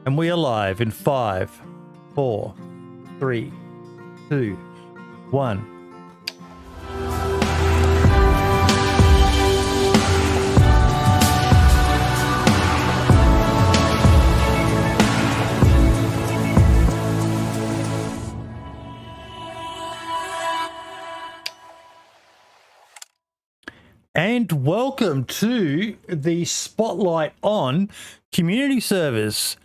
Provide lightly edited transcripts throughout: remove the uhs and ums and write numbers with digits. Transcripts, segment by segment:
And we are live in 5, 4, 3, 2, 1. And welcome to the Spotlight on Community Service.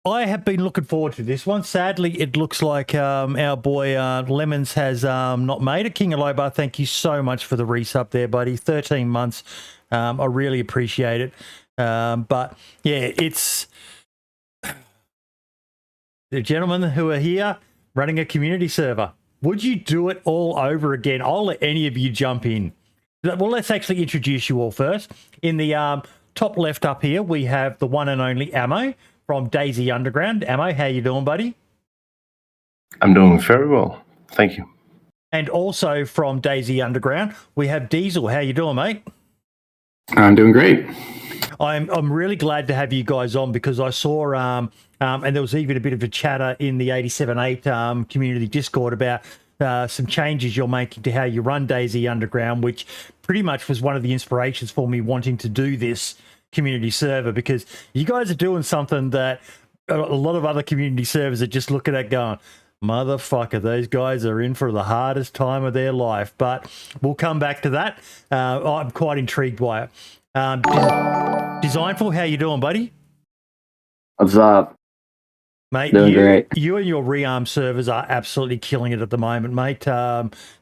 I have been looking forward to this one. Sadly, it looks like our boy Lemons has not made it. King of Lobar, thank you so much for the resub there, buddy. 13 months. I really appreciate it. But yeah, it's the gentlemen who are here running a community server. Would you do it all over again? I'll let any of you jump in. Well, let's actually introduce you all first. In the top left up here, we have the one and only Ammo from DayZ Underground. Ammo, how you doing, buddy? I'm doing very well. Thank you. And also from DayZ Underground, we have Diesel. How you doing, mate? I'm doing great. I'm really glad to have you guys on because I saw, and there was even a bit of a chatter in the 87.8 community Discord about some changes you're making to how you run DayZ Underground, which pretty much was one of the inspirations for me wanting to do this community server, because you guys are doing something that a lot of other community servers are just looking at going, motherfucker, those guys are in for the hardest time of their life. But we'll come back to that. I'm quite intrigued by it. Designful, how you doing, buddy? What's up? Mate, doing great. You and your Rearmed servers are absolutely killing it at the moment, mate.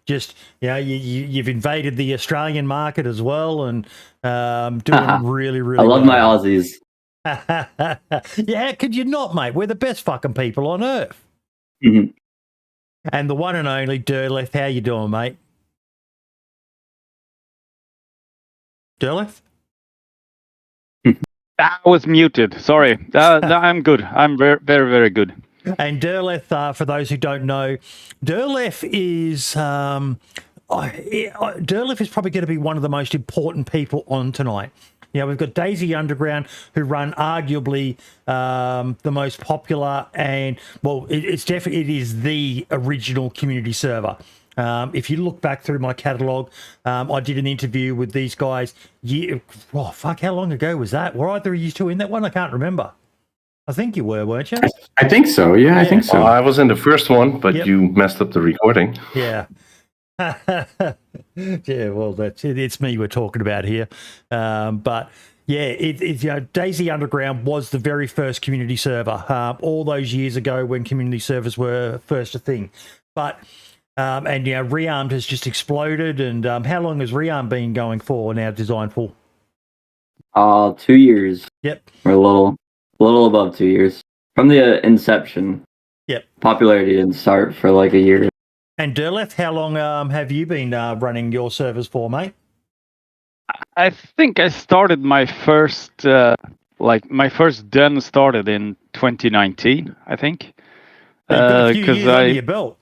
Just, you know, you've invaded the Australian market as well, and doing really, really I love well. my Aussies. Yeah, how could you not, mate? We're the best fucking people on earth. Mhm. And the one and only Derleth, how you doing, mate? Derleth? I was muted. Sorry. No, I'm good. I'm very, very, very good. And Derleth, for those who don't know, Derleth is probably going to be one of the most important people on tonight. You know, we've got DayZ Underground, who run arguably the most popular and, well, it is the original community server. If you look back through my catalogue, I did an interview with these guys. How long ago was that? Were either of you two in that one? I can't remember. I think you were, weren't you? I think so. Yeah, I think so. I was in the first one, but Yep. you messed up the recording. Yeah. Yeah, well, it's me we're talking about here. But yeah, it's DayZ Underground was the very first community server all those years ago when community servers were first a thing. But and Rearmed has just exploded. And how long has Rearmed been going for now? Designful? 2 years. Yep. Or a little above 2 years from the inception. Yep. Popularity didn't start for like a year. And Derleth, how long have you been running your servers for, mate? I think I started my first, my first den started in 2019, I think. You've got a few years under your belt.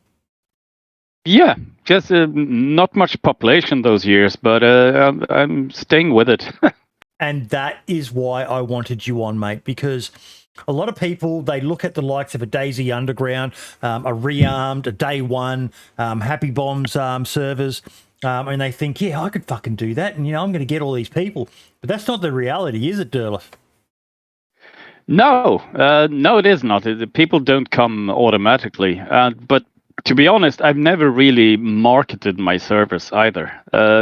Yeah, just not much population those years, but I'm staying with it. And that is why I wanted you on, mate, because a lot of people, they look at the likes of a DayZ Underground, a Rearmed, a Day One, Happy Bombs servers, and they think, yeah, I could fucking do that, and, I'm going to get all these people. But that's not the reality, is it, Derleth? No, it is not. People don't come automatically. But to be honest, I've never really marketed my service either,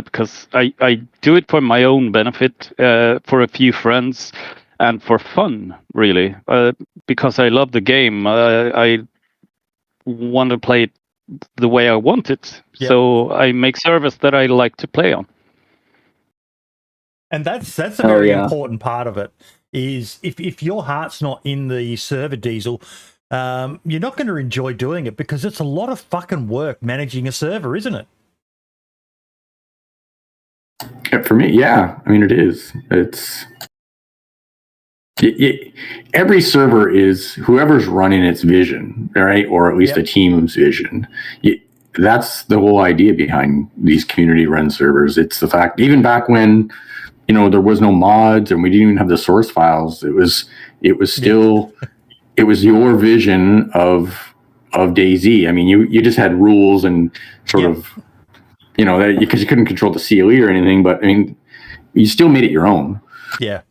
because I do it for my own benefit, for a few friends, and for fun, really, because I love the game. I want to play it the way I want it, Yep. So I make service that I like to play on. And that's a very important part of it, is if your heart's not in the server, Diesel, you're not going to enjoy doing it, because it's a lot of fucking work managing a server, isn't it? For me, yeah. I mean, it is. Every server is whoever's running its vision, right? Or at least Yep. a team's vision. That's the whole idea behind these community run servers. It's the fact, even back when, there was no mods and we didn't even have the source files, it was It was still, it was your vision of DayZ. I mean, you just had rules and sort of, you know, because you couldn't control the CLE or anything, but I mean, you still made it your own. Yeah.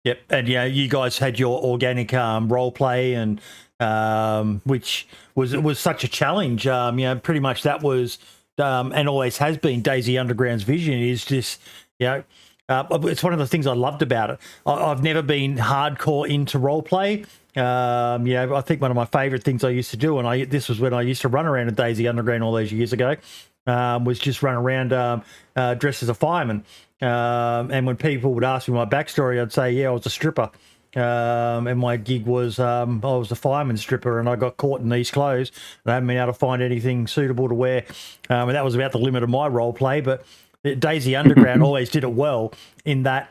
Yep. And yeah, you guys had your organic role play, and which was such a challenge. You know, pretty much that was and always has been DayZ Underground's vision, is just, you know, it's one of the things I loved about it. I've never been hardcore into role play. You know, I think one of my favorite things I used to do, and this was when I used to run around at DayZ Underground all those years ago, was just run around dressed as a fireman. And when people would ask me my backstory, I'd say, yeah, I was a stripper. And my gig was I was a fireman stripper, and I got caught in these clothes, and I haven't been able to find anything suitable to wear. And that was about the limit of my role play. But DayZ Underground always did it well in that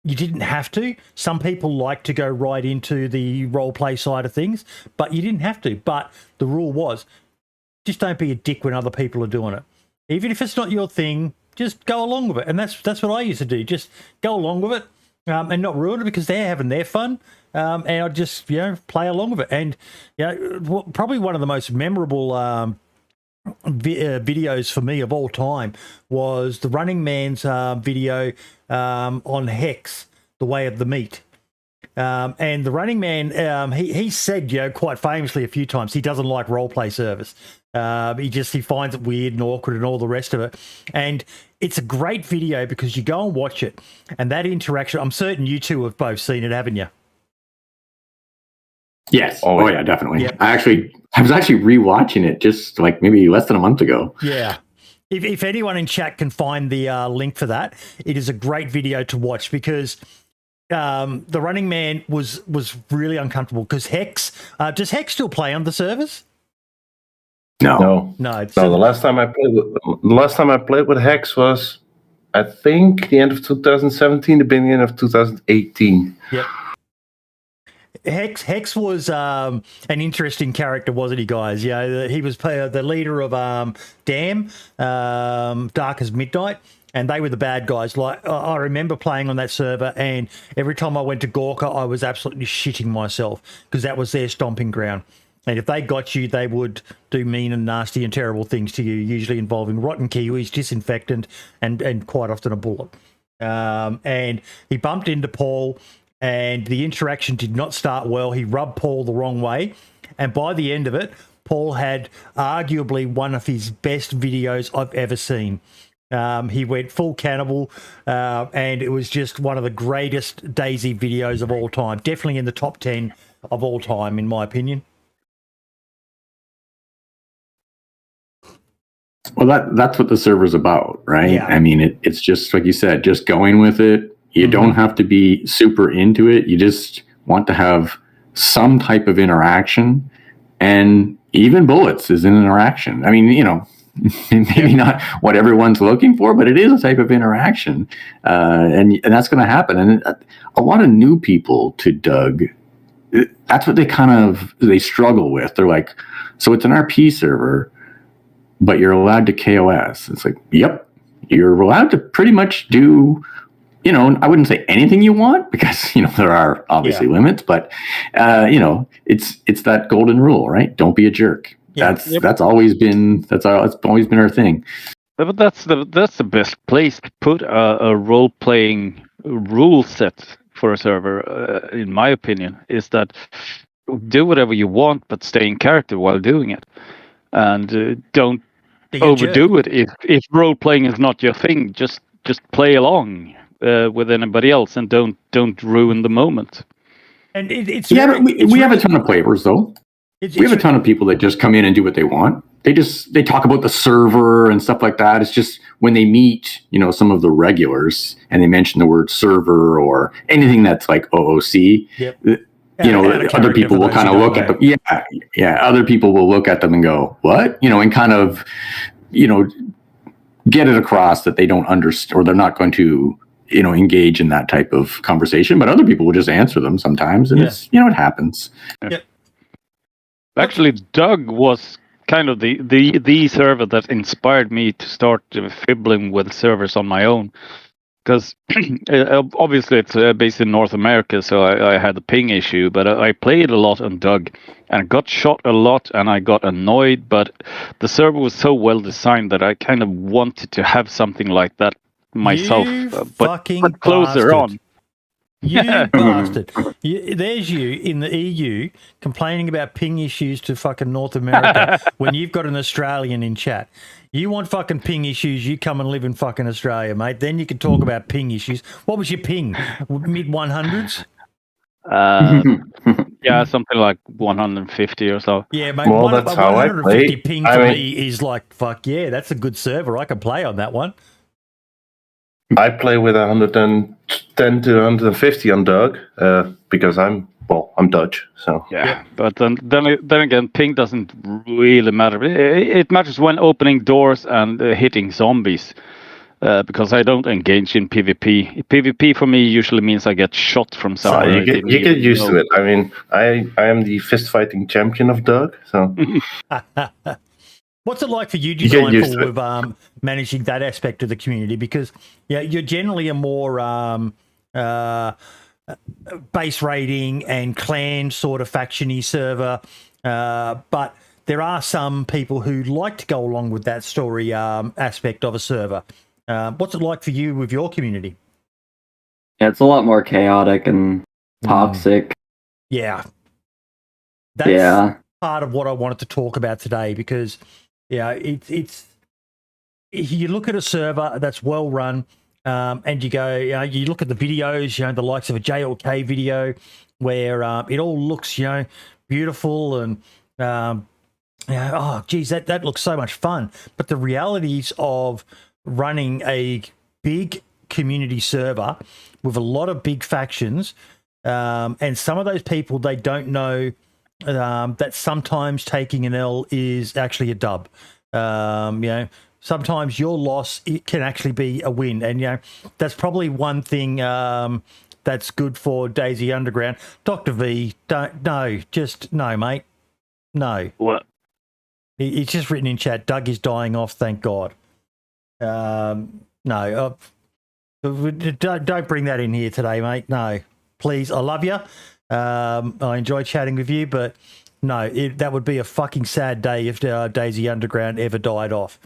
you didn't have to. Some people like to go right into the role play side of things, but you didn't have to. But the rule was, just don't be a dick when other people are doing it. Even if it's not your thing, just go along with it. And that's what I used to do. Just go along with it and not ruin it, because they're having their fun. And I just, you know, play along with it. And, you know, probably one of the most memorable videos for me of all time was the Running Man's video on Hex, The Way of the Meat. And the Running Man, he said, you know, quite famously a few times, he doesn't like role play service. He finds it weird and awkward and all the rest of it. And it's a great video because you go and watch it, and that interaction, I'm certain you two have both seen it, haven't you? Yes. Oh yeah, definitely. Yep. I was actually rewatching it just like maybe less than a month ago. Yeah. If anyone in chat can find the link for that, it is a great video to watch, because the Running Man was really uncomfortable because Hex, does Hex still play on the servers? No. The last time I played with Hex was, I think, the end of 2017, the beginning of 2018. Yep. Hex was an interesting character, wasn't he, guys? Yeah, he was the leader of Damn, Dark as Midnight, and they were the bad guys. Like, I remember playing on that server, and every time I went to Gorka, I was absolutely shitting myself, because that was their stomping ground. And if they got you, they would do mean and nasty and terrible things to you, usually involving rotten kiwis, disinfectant, and quite often a bullet. And he bumped into Paul, and the interaction did not start well. He rubbed Paul the wrong way, and by the end of it, Paul had arguably one of his best videos I've ever seen. He went full cannibal, and it was just one of the greatest DayZ videos of all time. Definitely in the top 10 of all time, in my opinion. Well, that's what the server's about, right? Yeah. I mean, it's just like you said, just going with it. You don't have to be super into it. You just want to have some type of interaction, and even bullets is an interaction. I mean, you know, maybe not what everyone's looking for, but it is a type of interaction, and that's going to happen. And a lot of new people to Doug, that's what they struggle with. They're like, so it's an RP server, but you're allowed to KOS. It's like, yep, you're allowed to pretty much do, you know, I wouldn't say anything you want, because, you know, there are obviously limits, but, you know, it's that golden rule, right? Don't be a jerk. Yeah. That's always been our thing. But that's the best place to put a role-playing rule set for a server, in my opinion, is that do whatever you want, but stay in character while doing it. And don't overdo it. If role playing is not your thing, just play along with anybody else, and don't ruin the moment. And but we have a ton of players though. We have a ton of people that just come in and do what they want. They talk about the server and stuff like that. It's just when they meet, you know, some of the regulars and they mention the word server or anything that's like OOC. Yep. You know, other people will kind of look at them. Yeah. Other people will look at them and go, "What?" You know, and kind of, you know, get it across that they don't understand, or they're not going to, you know, engage in that type of conversation. But other people will just answer them sometimes, and it's, you know, it happens. Yeah. Actually, Doug was kind of the server that inspired me to start fibbling with servers on my own. because obviously it's based in North America, so I had a ping issue, but I played a lot on Doug and got shot a lot, and I got annoyed, but the server was so well designed that I kind of wanted to have something like that myself, but closer bastard. on. You bastard. There's you in the EU complaining about ping issues to fucking North America when you've got an Australian in chat. You want fucking ping issues, you come and live in fucking Australia, mate. Then you can talk about ping issues. What was your ping? Mid 100s? Yeah, something like 150 or so. Yeah, mate. Well, that's how I 150 play. ping for me is like, fuck yeah, that's a good server. I can play on that one. I play with 110 to 150 on Doug because I'm Dutch, so yeah. But then again, ping doesn't really matter. It matters when opening doors and hitting zombies, because I don't engage in PvP. PvP for me usually means I get shot from somewhere. you get used to it. I mean, I am the fist fighting champion of Doug, so. What's it like for you, Designful, with managing that aspect of the community? Because you're generally a more base raiding and clan sort of faction-y server, but there are some people who like to go along with that story aspect of a server. What's it like for you with your community? Yeah, it's a lot more chaotic and toxic. Yeah. That's part of what I wanted to talk about today, because it's you look at a server that's well run, and you go, you look at the videos, the likes of a JLK video where it all looks, beautiful and oh geez, that looks so much fun. But the realities of running a big community server with a lot of big factions, and some of those people, they don't know that sometimes taking an L is actually a dub. Sometimes your loss, it can actually be a win. And, that's probably one thing that's good for DayZ Underground. Dr. V, no, mate. No. What? It's just written in chat, Doug is dying off, thank God. No. Don't bring that in here today, mate. No. Please, I love you. I enjoy chatting with you, but no, that would be a fucking sad day if DayZ Underground ever died off.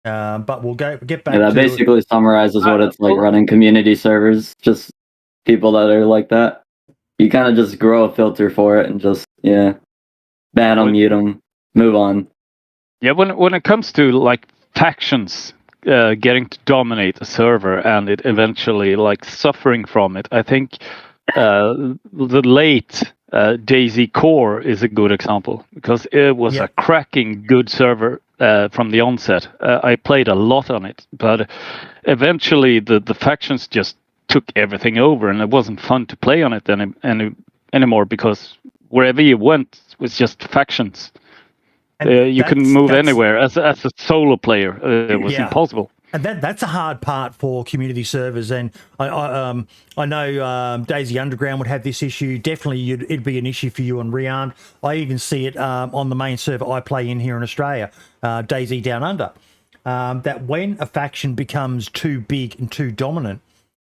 But we'll get back to that basically summarizes what it's like running community servers. Just people that are like that. You kind of just grow a filter for it and just, ban them, mute them, move on. Yeah, when it comes to like factions getting to dominate a server and it eventually like suffering from it, I think the late DayZ Core is a good example, because it was a cracking good server from the onset. I played a lot on it, but eventually the factions just took everything over, and it wasn't fun to play on it anymore, because wherever you went was just factions. You couldn't move anywhere as a solo player. It was impossible. And that's a hard part for community servers. And I know DayZ Underground would have this issue. Definitely it'd be an issue for you on Rearmed. I even see it on the main server I play in here in Australia, DayZ Down Under, that when a faction becomes too big and too dominant,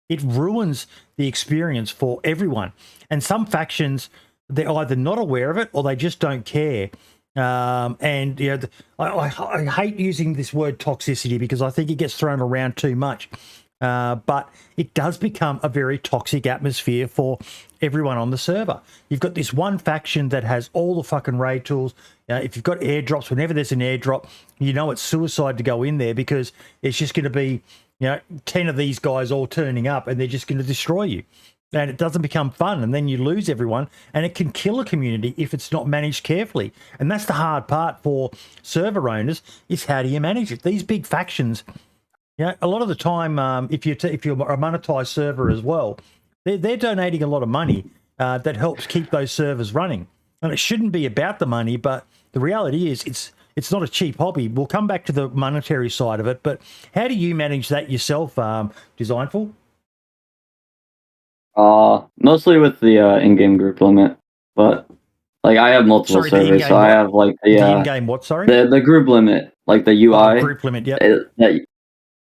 it ruins the experience for everyone. And some factions, they're either not aware of it or they just don't care. And I hate using this word toxicity because I think it gets thrown around too much, but it does become a very toxic atmosphere for everyone on the server. You've got this one faction that has all the fucking raid tools. If you've got airdrops, whenever there's an airdrop, it's suicide to go in there, because it's just going to be 10 of these guys all turning up and they're just going to destroy you. And it doesn't become fun, and then you lose everyone, and it can kill a community if it's not managed carefully. And that's the hard part for server owners, is how do you manage it? These big factions, a lot of the time, if you're a monetized server as well, they're donating a lot of money that helps keep those servers running. And it shouldn't be about the money, but the reality is it's not a cheap hobby. We'll come back to the monetary side of it, but how do you manage that yourself, Designful? Mostly with the in-game group limit, but like I have multiple servers, so I have like the in-game what? Sorry, the group limit, like the UI group limit.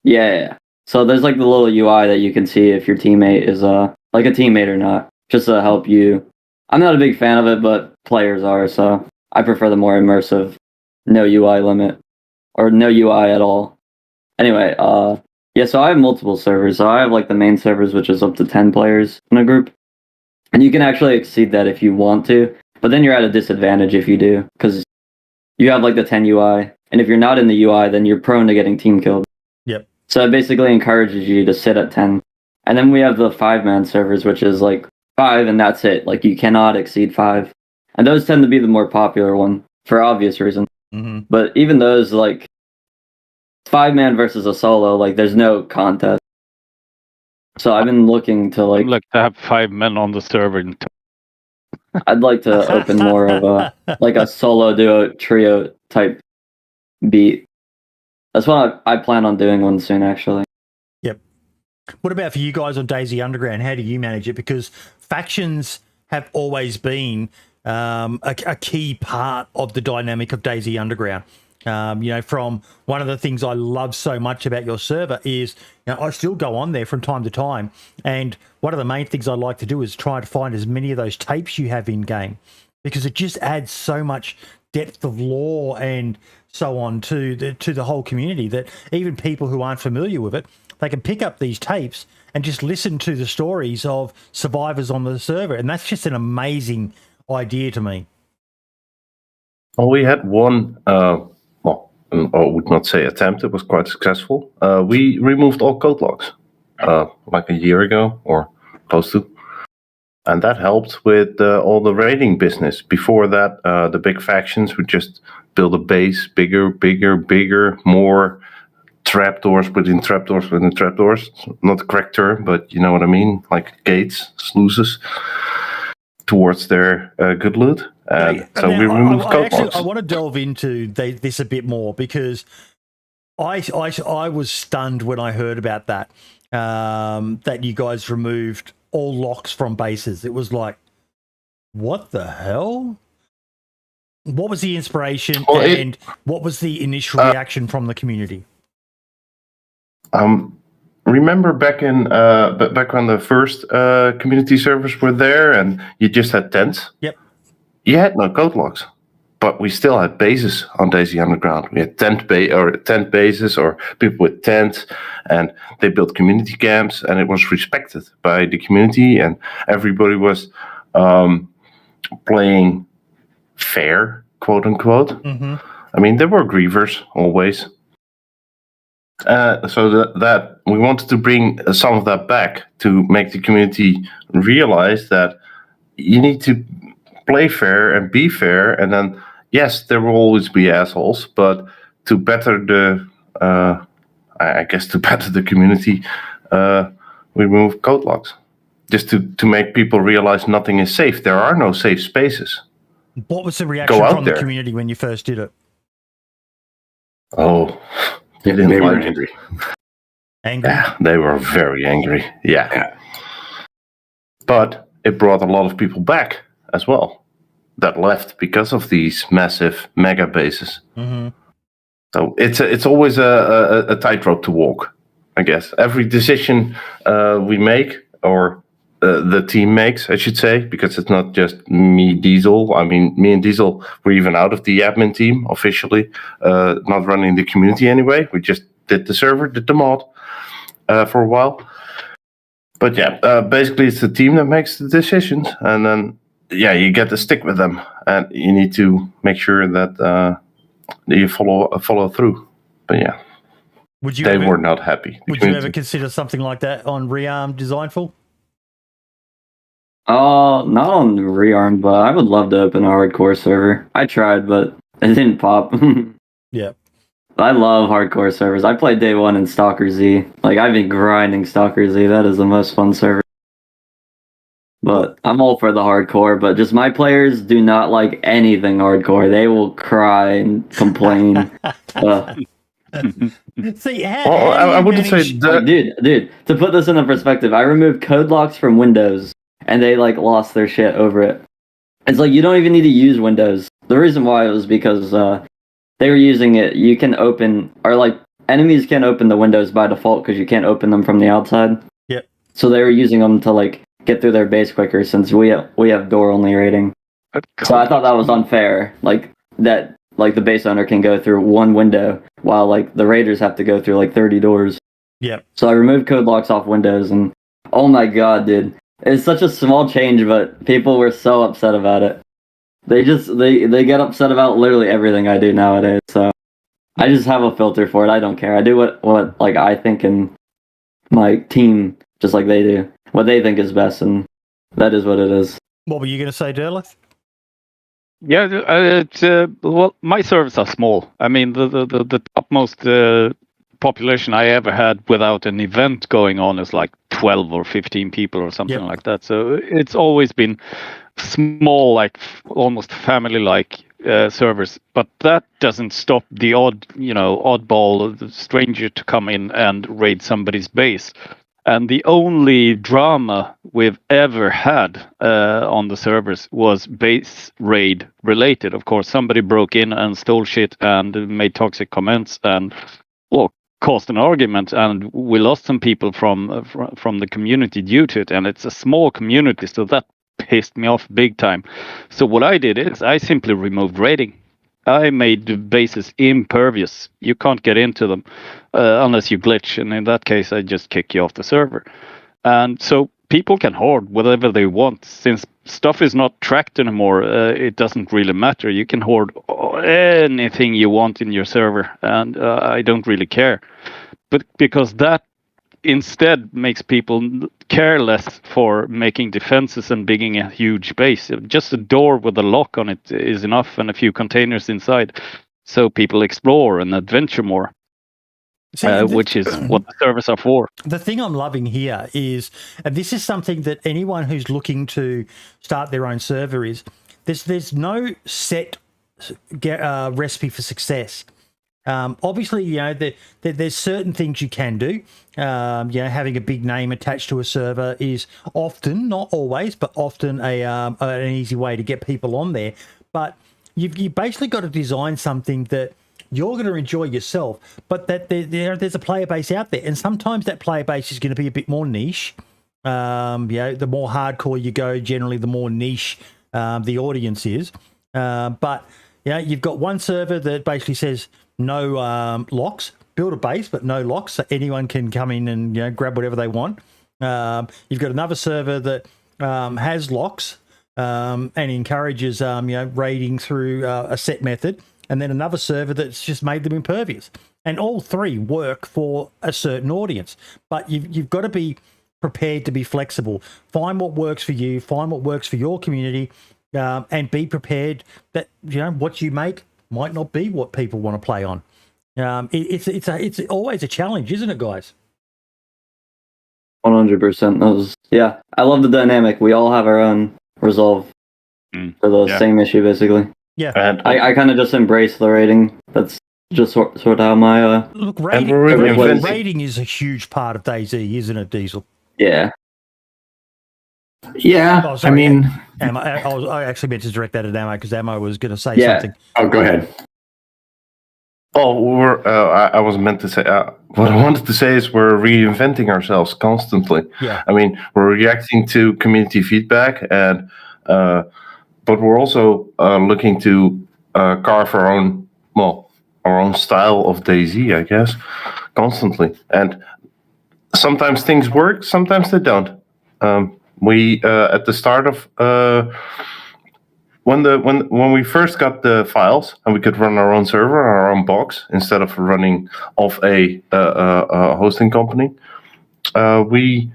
Yeah, So there's like the little UI that you can see if your teammate is like a teammate or not, just to help you. I'm not a big fan of it, but players are, so I prefer the more immersive, no UI limit or no UI at all. Anyway, yeah, so I have multiple servers. So I have like the main servers, which is up to 10 players in a group. And you can actually exceed that if you want to, but then you're at a disadvantage if you do, because you have like the 10 UI. And if you're not in the UI, then you're prone to getting team killed. Yep. So it basically encourages you to sit at 10. And then we have the 5-man servers, which is like 5 and that's it. Like you cannot exceed 5. And those tend to be the more popular one for obvious reasons. Mm-hmm. But even those, like 5-man versus a solo, like there's no contest. So I've been looking to I'd like to have 5 men on the server. I'd like to open more of a like a solo duo trio type beat. That's what I plan on doing one soon, actually. Yep. What about for you guys on DayZ Underground? How do you manage it? Because factions have always been a key part of the dynamic of DayZ Underground. From one of the things I love so much about your server is, I still go on there from time to time. And one of the main things I like to do is try to find as many of those tapes you have in game, because it just adds so much depth of lore and so on to the whole community that even people who aren't familiar with it, they can pick up these tapes and just listen to the stories of survivors on the server. And that's just an amazing idea to me. Well, we had one, I would not say attempt, it was quite successful. We removed all code logs like a year ago or close to. And that helped with all the raiding business. Before that, the big factions would just build a base, bigger, more trapdoors within trapdoors within trapdoors. Not the correct term, but you know what I mean? Like gates, sluices towards their good loot. So we removed code logs. I want to delve into this a bit more, because I was stunned when I heard about that, that you guys removed all locks from bases. It was like, what the hell? What was the inspiration, and what was the initial reaction from the community? Remember back when the first community servers were there, and you just had tents? Yep. You had no code logs, but we still had bases on DayZ Underground. We had tent bases or people with tents, and they built community camps, and it was respected by the community, and everybody was playing fair, quote unquote. Mm-hmm. I mean, there were grievers always. So that we wanted to bring some of that back to make the community realize that you need to play fair and be fair, and then yes, there will always be assholes, but to better the community, we remove code logs just to make people realize nothing is safe. There are no safe spaces. What was the reaction from the community when you first did it? Oh, they were angry. Angry? Yeah, they were very angry. Yeah. But it brought a lot of people back as well that left because of these massive mega bases. Mm-hmm. So it's always a tightrope to walk, I guess. Every decision we make, or the team makes, I should say, because it's not just me, Diesel. I mean, me and Diesel were even out of the admin team officially, not running the community anyway. We just did the server, did the mod for a while. But yeah, basically it's the team that makes the decisions, and then you get to stick with them, and you need to make sure that you follow through. But yeah, they were not happy. Would you ever consider something like that on Rearmed Designful? Not on Rearmed, but I would love to open a hardcore server. I tried, but it didn't pop. Yeah. I love hardcore servers. I played day one in Stalker Z. Like, I've been grinding Stalker Z. That is the most fun server. But I'm all for the hardcore, but just my players do not like anything hardcore. They will cry and complain. See, I wouldn't say that. Dude, to put this into perspective, I removed code locks from Windows, and they like lost their shit over it. It's like, you don't even need to use Windows. The reason why was because they were using it. You can open, or like enemies can't open the windows by default because you can't open them from the outside. Yep. So they were using them to like get through their base quicker since we have door only raiding. So I thought that was unfair. Like that, like the base owner can go through one window while like the raiders have to go through like 30 doors. Yep. So I removed code locks off windows, and oh my god, dude, it's such a small change, but people were so upset about it. They get upset about literally everything I do nowadays. So I just have a filter for it. I don't care. I do what like I think, and my team just like they do what they think is best, and that is what it is. What were you going to say, Derleth? Yeah, well, my servers are small. I mean, the topmost population I ever had without an event going on is like 12 or 15 people or something like that. So it's always been small, like almost family-like servers. But that doesn't stop the oddball, the stranger to come in and raid somebody's base. And the only drama we've ever had on the servers was base raid related. Of course, somebody broke in and stole shit and made toxic comments and caused an argument, and we lost some people from the community due to it. And it's a small community, so that pissed me off big time. So what I did is I simply removed raiding. I made the bases impervious. You can't get into them unless you glitch, and in that case, I just kick you off the server. And so people can hoard whatever they want. Since stuff is not tracked anymore, it doesn't really matter. You can hoard anything you want in your server, and I don't really care. But because that instead makes people care less for making defenses and building a huge base. Just a door with a lock on it is enough, and a few containers inside, so people explore and adventure more. Which is what the servers are for. The thing I'm loving here is, and this is something that anyone who's looking to start their own server is, there's no set recipe for success. Obviously, there's certain things you can do. Having a big name attached to a server is often, not always, but often an easy way to get people on there. But you basically got to design something that you're going to enjoy yourself, but that there's a player base out there, and sometimes that player base is going to be a bit more niche. The more hardcore you go, generally, the more niche the audience is. But you've got one server that basically says no locks, build a base, but no locks, so anyone can come in and grab whatever they want. You've got another server that has locks and encourages raiding through a set method, and then another server that's just made them impervious. And all three work for a certain audience, but you've got to be prepared to be flexible. Find what works for you, find what works for your community, and be prepared that what you make might not be what people want to play on. It's always a challenge, isn't it, guys? 100%. I love the dynamic. We all have our own resolve for the same issue, basically. Yeah, and I kind of just embrace the rating. That's just sort of how my look, rating rating is a huge part of DayZ, isn't it, Diesel? Yeah. Yeah, Oh, sorry, I mean, I actually meant to direct that at Ammo because Ammo was going to say something. Oh, go ahead. Oh, I was meant to say, what I wanted to say is we're reinventing ourselves constantly. Yeah. I mean, we're reacting to community feedback, and but we're also looking to carve our own style of DayZ, I guess, constantly. And sometimes things work, sometimes they don't. We at the start of when we first got the files and we could run our own server, our own box instead of running off a hosting company, we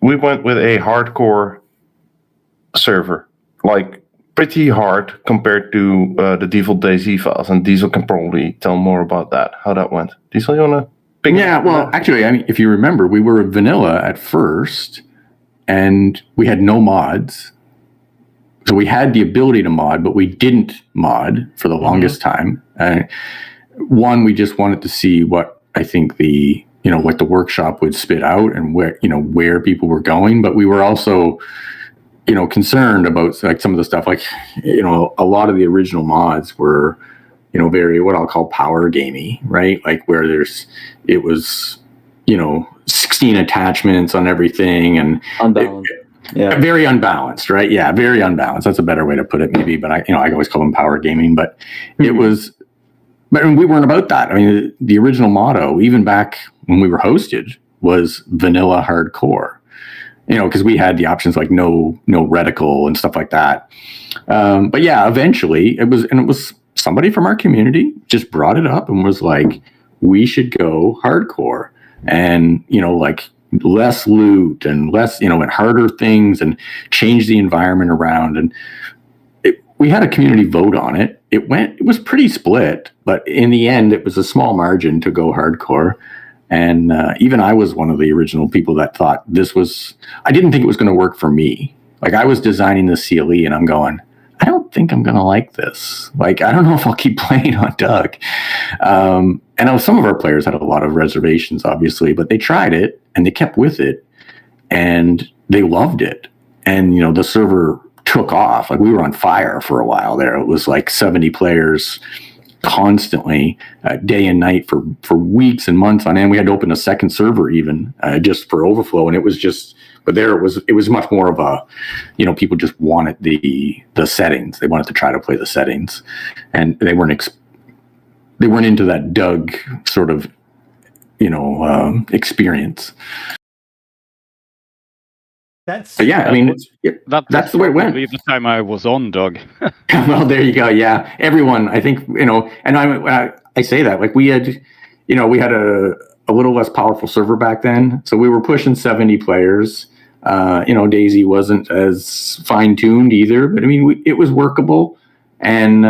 went with a hardcore server, like pretty hard compared to the default DayZ files. And Diesel can probably tell more about that, how that went. Diesel, you want to pick? Yeah, well, actually, I mean, if you remember, we were vanilla at first. And we had no mods. So we had the ability to mod, but we didn't mod for the longest time. One, we just wanted to see what I think what the workshop would spit out and where people were going. But we were also, concerned about like some of the stuff, like, a lot of the original mods were, very what I'll call power gamey, right? Like where it was 16 attachments on everything and Unbalanced. Yeah. very unbalanced, right? Yeah, very unbalanced. That's a better way to put it, maybe. But I always call them power gaming. But it was, but we weren't about that. I mean, the original motto, even back when we were hosted, was vanilla hardcore. Because we had the options like no reticle and stuff like that. But yeah, eventually it was somebody from our community just brought it up and was like, we should go hardcore and like less loot and less and harder things and change the environment around. And we had a community vote on it. It was pretty split, but in the end it was a small margin to go hardcore. And even I was one of the original people that thought I didn't think it was going to work for me. Like I was designing the CLE and I'm going, I don't think I'm going to like this. Like, I don't know if I'll keep playing on Doug. And some of our players had a lot of reservations, obviously, but they tried it and they kept with it and they loved it. And, the server took off. Like we were on fire for a while there. It was like 70 players constantly, day and night for weeks and months on end. We had to open a second server even just for overflow, and it was just. But there it was much more of a, people just wanted the settings. They wanted to try to play the settings, and they weren't into that Doug sort of, experience. That's but yeah. I mean, that's the way it went. The time I was on Doug. Well, there you go. Yeah, everyone. I think and I say that like we had, we had a little less powerful server back then, so we were pushing 70 players. DayZ wasn't as fine tuned either, but I mean, it was workable, and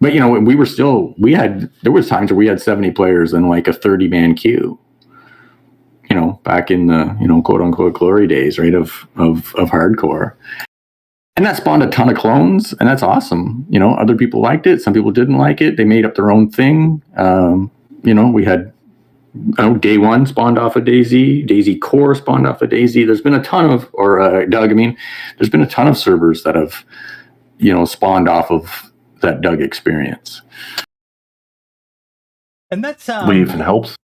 but we were still there was times where we had 70 players in like a 30-man queue. Back in the, quote unquote glory days, right, of hardcore. And that spawned a ton of clones, and that's awesome. Other people liked it. Some people didn't like it. They made up their own thing. We had, Day One spawned off of DayZ. DayZ Core spawned off of DayZ. There's been a ton of, Doug, there's been a ton of servers that have, spawned off of that Doug experience. And that's we even helps.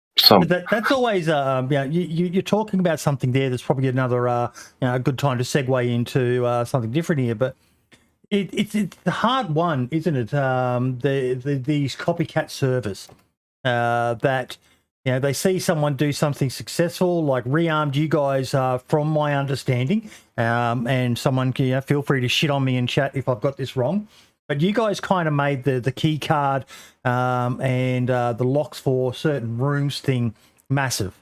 That's always you're talking about something there. There's probably another a good time to segue into something different here, but it's the hard one, isn't it? These copycat servers that they see someone do something successful, like Rearmed. You guys, from my understanding, and someone can feel free to shit on me in chat if I've got this wrong. But you guys kind of made the key card and the locks for certain rooms thing massive.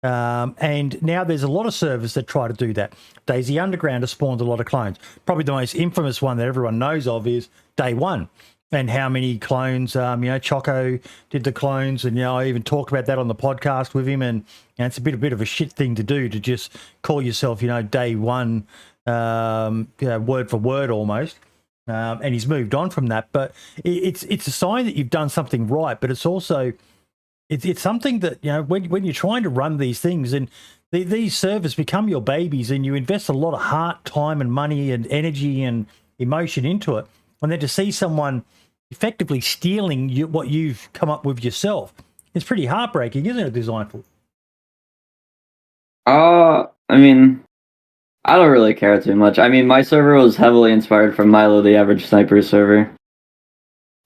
And now there's a lot of servers that try to do that. DayZ Underground has spawned a lot of clones. Probably the most infamous one that everyone knows of is Day One. And how many clones, Choco did the clones. And, I even talked about that on the podcast with him. And it's a bit of a shit thing to do, to just call yourself, Day One, word for word almost. And he's moved on from that, but it's a sign that you've done something right. But it's also it's something that when you're trying to run these things, and these servers become your babies, and you invest a lot of heart, time, and money, and energy and emotion into it, and then to see someone effectively stealing what you've come up with yourself, it's pretty heartbreaking, isn't it, Designful? I don't really care too much. My server was heavily inspired from Milo, the Average Sniper server.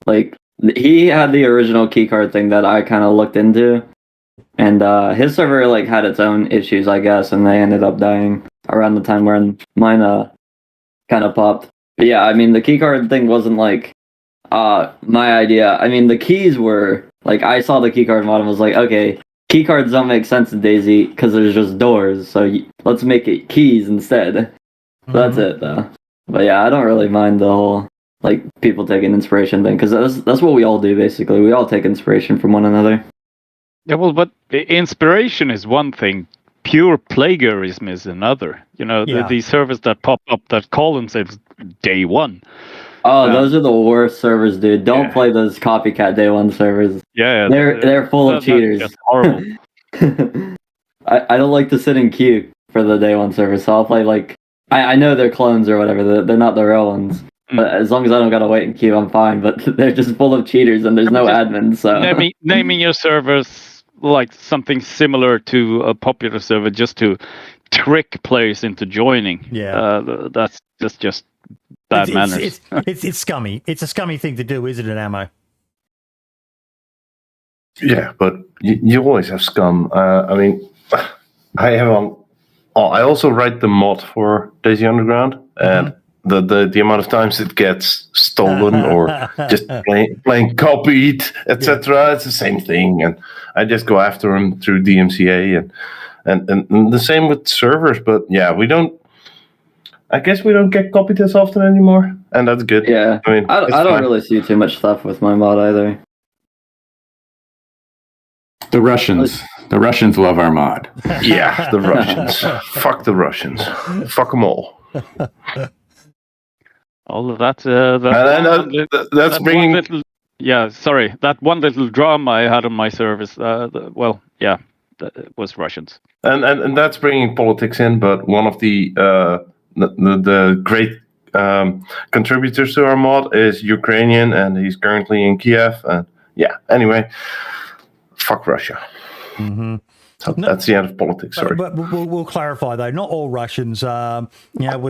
Like, he had the original keycard thing that I kind of looked into. And his server, had its own issues, I guess, and they ended up dying around the time when mine kind of popped. But yeah, the keycard thing wasn't, my idea. The keys were, I saw the keycard model and was like, okay, keycards don't make sense in DayZ because there's just doors, so let's make it keys instead. Mm-hmm. That's it, though. But yeah, I don't really mind the whole people taking inspiration thing, because that's what we all do basically. We all take inspiration from one another. Yeah, well, but inspiration is one thing. Pure plagiarism is another. The servers that pop up that call themselves Day One. Oh, those are the worst servers, dude. Don't play those copycat Day One servers. Yeah, they're full of cheaters. That's horrible. I don't like to sit in queue for the Day One servers, so I'll play I know they're clones or whatever. They're not the real ones. As long as I don't gotta wait in queue, I'm fine. But they're just full of cheaters, and there's no admin. So naming your servers like something similar to a popular server just to trick players into joining. Yeah. That's just bad manners. It's scummy. It's a scummy thing to do, isn't it, Ammo? Yeah, but you always have scum. I mean, I also write the mod for DayZ Underground, and the amount of times it gets stolen or just plain copied, etc. It's the same thing, and I just go after them through DMCA and the same with servers. But yeah, I guess we don't get copied as often anymore, and that's good. Yeah, I mean, I don't really see too much stuff with my mod either. The Russians love our mod. Yeah, the Russians. Fuck the Russians. Fuck them all. All of that. That's bringing. That one little drama I had on my service. It was Russians. And that's bringing politics in, but one of the great contributors to our mod is Ukrainian, and he's currently in Kiev. And yeah, anyway, fuck Russia. Mm-hmm. So that's the end of politics. Sorry, but we'll clarify though. Not all Russians. We've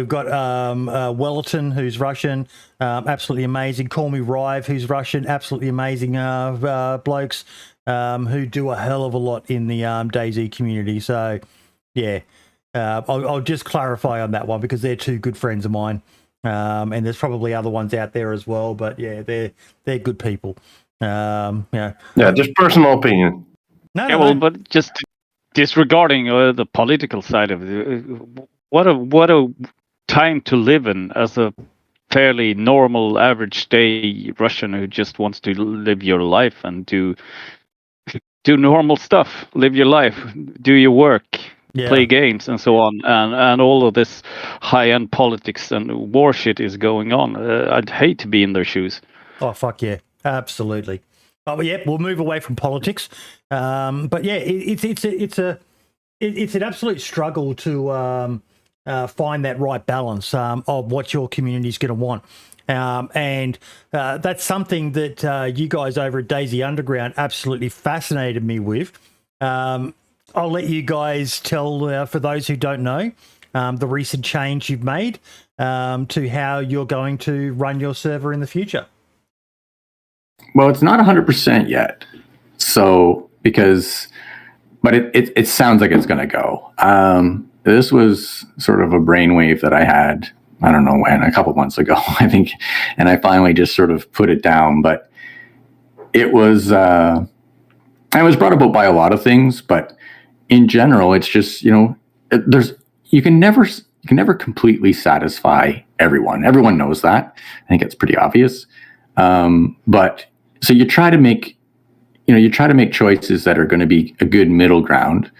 got Wellerton, who's Russian, absolutely amazing. Call Me Rive, who's Russian, absolutely amazing blokes who do a hell of a lot in the DayZ community. So yeah, I'll just clarify on that one because they're two good friends of mine, and there's probably other ones out there as well. But yeah, they're good people. Just personal opinion. No. But just disregarding the political side of it, what a time to live in as a fairly normal, average day Russian who just wants to live your life and do normal stuff, live your life, do your work, play games, and so on, and all of this high-end politics and war shit is going on. I'd hate to be in their shoes. Oh fuck yeah, absolutely. Oh yeah, we'll move away from politics. But yeah, it's an absolute struggle to find that right balance of what your community is going to want. And that's something that you guys over at DayZ Underground absolutely fascinated me with. I'll let you guys tell, for those who don't know, the recent change you've made to how you're going to run your server in the future. Well, it's not 100% yet. So, but it sounds like it's going to go. This was sort of a brainwave that I had, I don't know when, a couple months ago, I think, and I finally just sort of put it down. But it was brought about by a lot of things, but in general, it's just, you can never completely satisfy everyone. Everyone knows that. I think it's pretty obvious. But so you try to make choices that are going to be a good middle ground.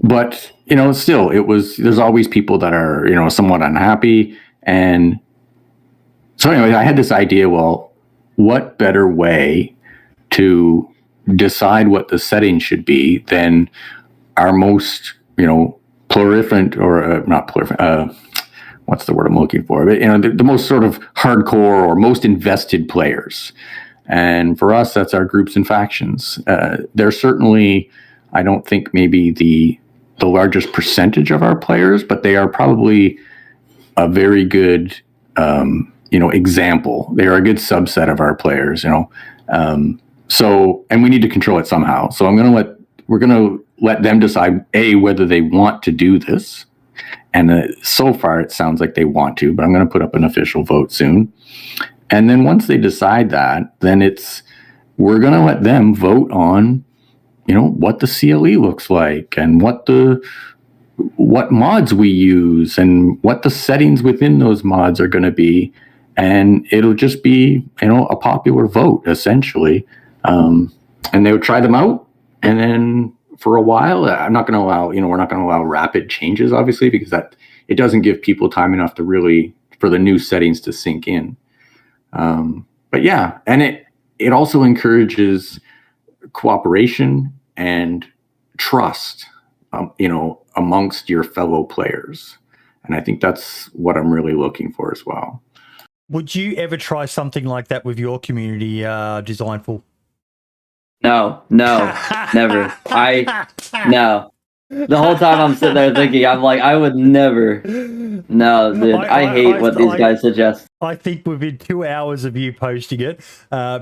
But still there's always people that are, somewhat unhappy. And so anyway, I had this idea, well, what better way to decide what the settings should be than our most, pluriferent or not pluriferent, what's the word I'm looking for? But, the most sort of hardcore or most invested players. And for us, that's our groups and factions. They're certainly, I don't think maybe the largest percentage of our players, but they are probably a very good, example. They are a good subset of our players, So, and we need to control it somehow. So we're going to let them decide, whether they want to do this. And so far, it sounds like they want to, but I'm going to put up an official vote soon. And then once they decide that, then we're going to let them vote on, what the CLE looks like and what mods we use and what the settings within those mods are going to be. And it'll just be, a popular vote, essentially. And they would try them out. And then for a while, I'm not going to allow, we're not going to allow rapid changes, obviously, because it doesn't give people time enough for the new settings to sink in. But yeah, and it also encourages cooperation and trust, amongst your fellow players. And I think that's what I'm really looking for as well. Would you ever try something like that with your community, Designful? No, never. No. The whole time I'm sitting there thinking, I'm like, I would never. No, dude, I hate what these guys suggest. I think within 2 hours of you posting it,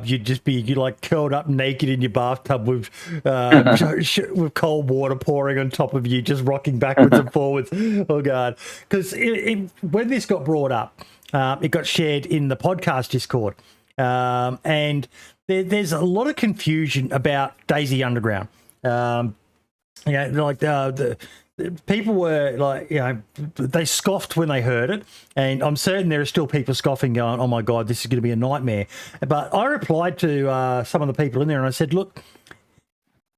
you'd like curled up naked in your bathtub with with cold water pouring on top of you, just rocking backwards and forwards. Oh God! Because when this got brought up, it got shared in the podcast Discord, and there's a lot of confusion about DayZ Underground. Like the people were like, they scoffed when they heard it, and I'm certain there are still people scoffing, going, "Oh my God, this is going to be a nightmare." But I replied to some of the people in there, and I said, "Look,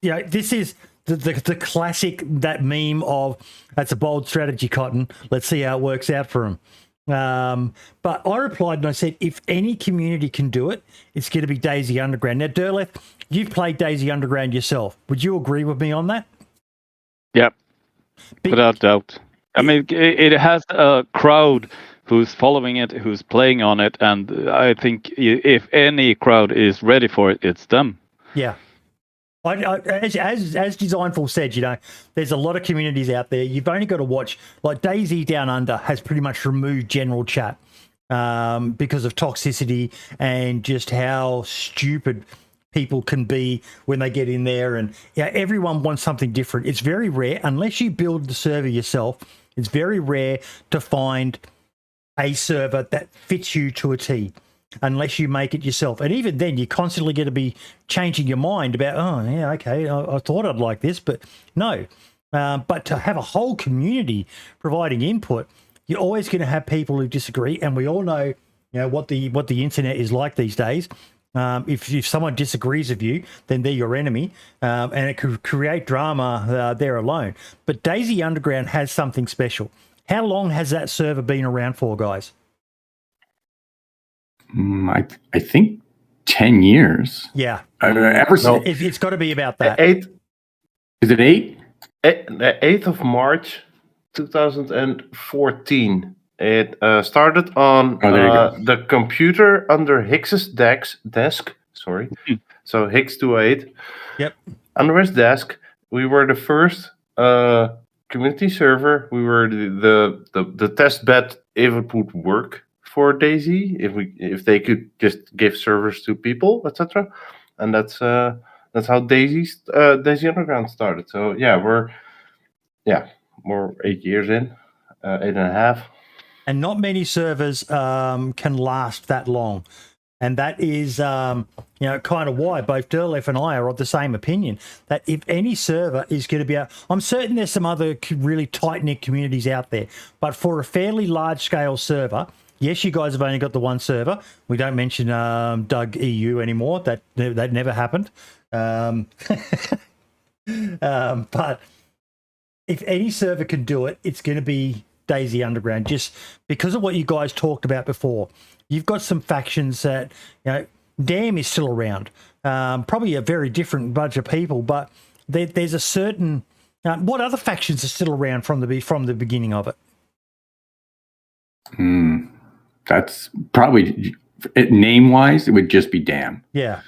this is the classic, that meme of that's a bold strategy, Cotton. Let's see how it works out for him." But I replied and I said, if any community can do it, it's going to be DayZ Underground. Now, Derleth, you've played DayZ Underground yourself. Would you agree with me on that? Yep, without doubt. I mean, it has a crowd who's following it, who's playing on it, and I think if any crowd is ready for it, it's them. Yeah. As Designful said, there's a lot of communities out there. You've only got to watch, like DayZ Down Under has pretty much removed general chat because of toxicity and just how stupid people can be when they get in there, and everyone wants something different. It's very rare, unless you build the server yourself, it's very rare to find a server that fits you to a T, unless you make it yourself. And even then, you're constantly going to be changing your mind about, I thought I'd like this, but no. But to have a whole community providing input, you're always going to have people who disagree, and we all know, what the internet is like these days. If someone disagrees with you, then they're your enemy, and it could create drama there alone. But DayZ Underground has something special. How long has that server been around for, guys? I think 10 years. Yeah. It's got to be about that. 8. Is it 8? The 8th of March, 2014. It started on the computer under Hicks's desk. Sorry. So Hicks 208. Yep. Under his desk, we were the first community server. We were the test bed if it would work for DayZ, if they could just give servers to people, etc. And that's how DayZ Underground started. So we're 8 years in, 8.5. And not many servers can last that long. And that is, kind of why both Derleth and I are of the same opinion, that if any server is going to be out, I'm certain there's some other really tight-knit communities out there, but for a fairly large-scale server, yes, you guys have only got the one server. We don't mention Doug EU anymore. That never happened. But if any server can do it, it's going to be DayZ Underground, just because of what you guys talked about before. You've got some factions that, Damn is still around. Probably a very different bunch of people, but there's a certain... what other factions are still around from the beginning of it? That's probably... Name-wise, it would just be Damn. Yeah.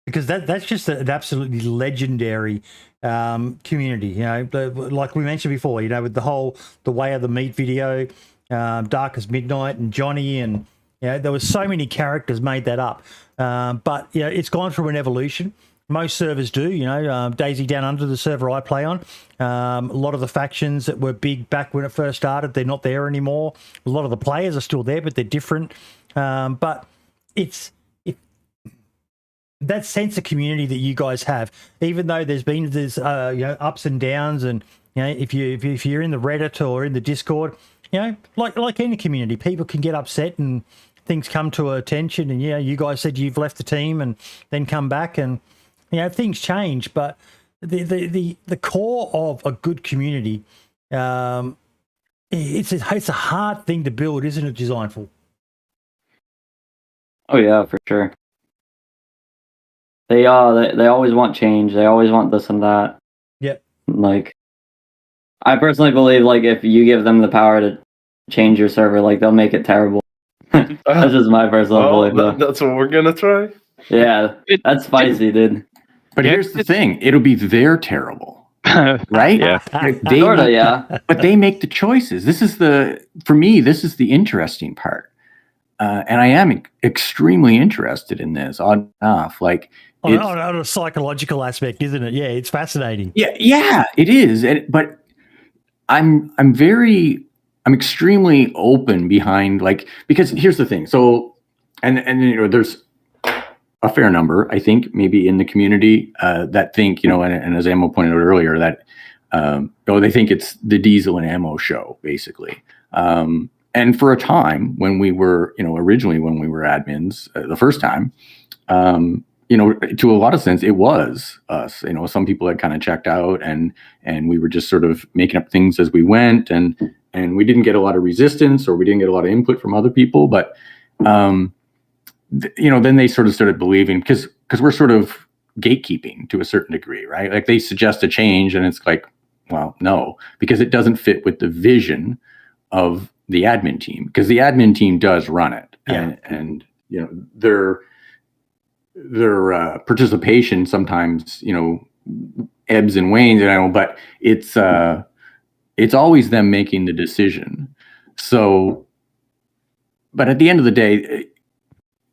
Because that's just an absolutely legendary community, like we mentioned before, with the Way of the Meat video, Dark as Midnight and Johnny, and there was so many characters made that up. But it's gone through an evolution. Most servers do, DayZ Down Under, the server I play on. A lot of the factions that were big back when it first started, they're not there anymore. A lot of the players are still there, but they're different. But it's that sense of community that you guys have, even though there's been ups and downs, and if you're in the Reddit or in the Discord, like any community, people can get upset and things come to attention, and you guys said you've left the team and then come back, and things change, but the core of a good community, it's a hard thing to build, isn't it, Designful? Oh yeah, for sure. They always want change. They always want this and that. Yep. Like, I personally believe like if you give them the power to change your server, like they'll make it terrible. That's just my personal belief. Though. That's what we're gonna try. Yeah, that's spicy, dude. But here's the thing: it'll be their terrible, right? Yeah. They Sorta, make yeah. but they make the choices. This is for me. This is the interesting part, and I am extremely interested in this. On off, like on a psychological aspect, isn't it? Yeah, it's fascinating. Yeah, it is. But I'm extremely open behind because here's the thing. So, and there's a fair number, I think, maybe in the community that think, and as Ammo pointed out earlier, that they think it's the Diesel and Ammo show, basically. And for a time when we were, originally when we were admins, the first time, to a lot of sense, it was us. Some people had kind of checked out, and we were just sort of making up things as we went, and we didn't get a lot of resistance, or we didn't get a lot of input from other people. But then they sort of started believing because we're sort of gatekeeping to a certain degree, right? Like they suggest a change, and it's like, well, no, because it doesn't fit with the vision of the admin team, because the admin team does run it, and their participation sometimes ebbs and wanes, but it's always them making the decision. So, but at the end of the day,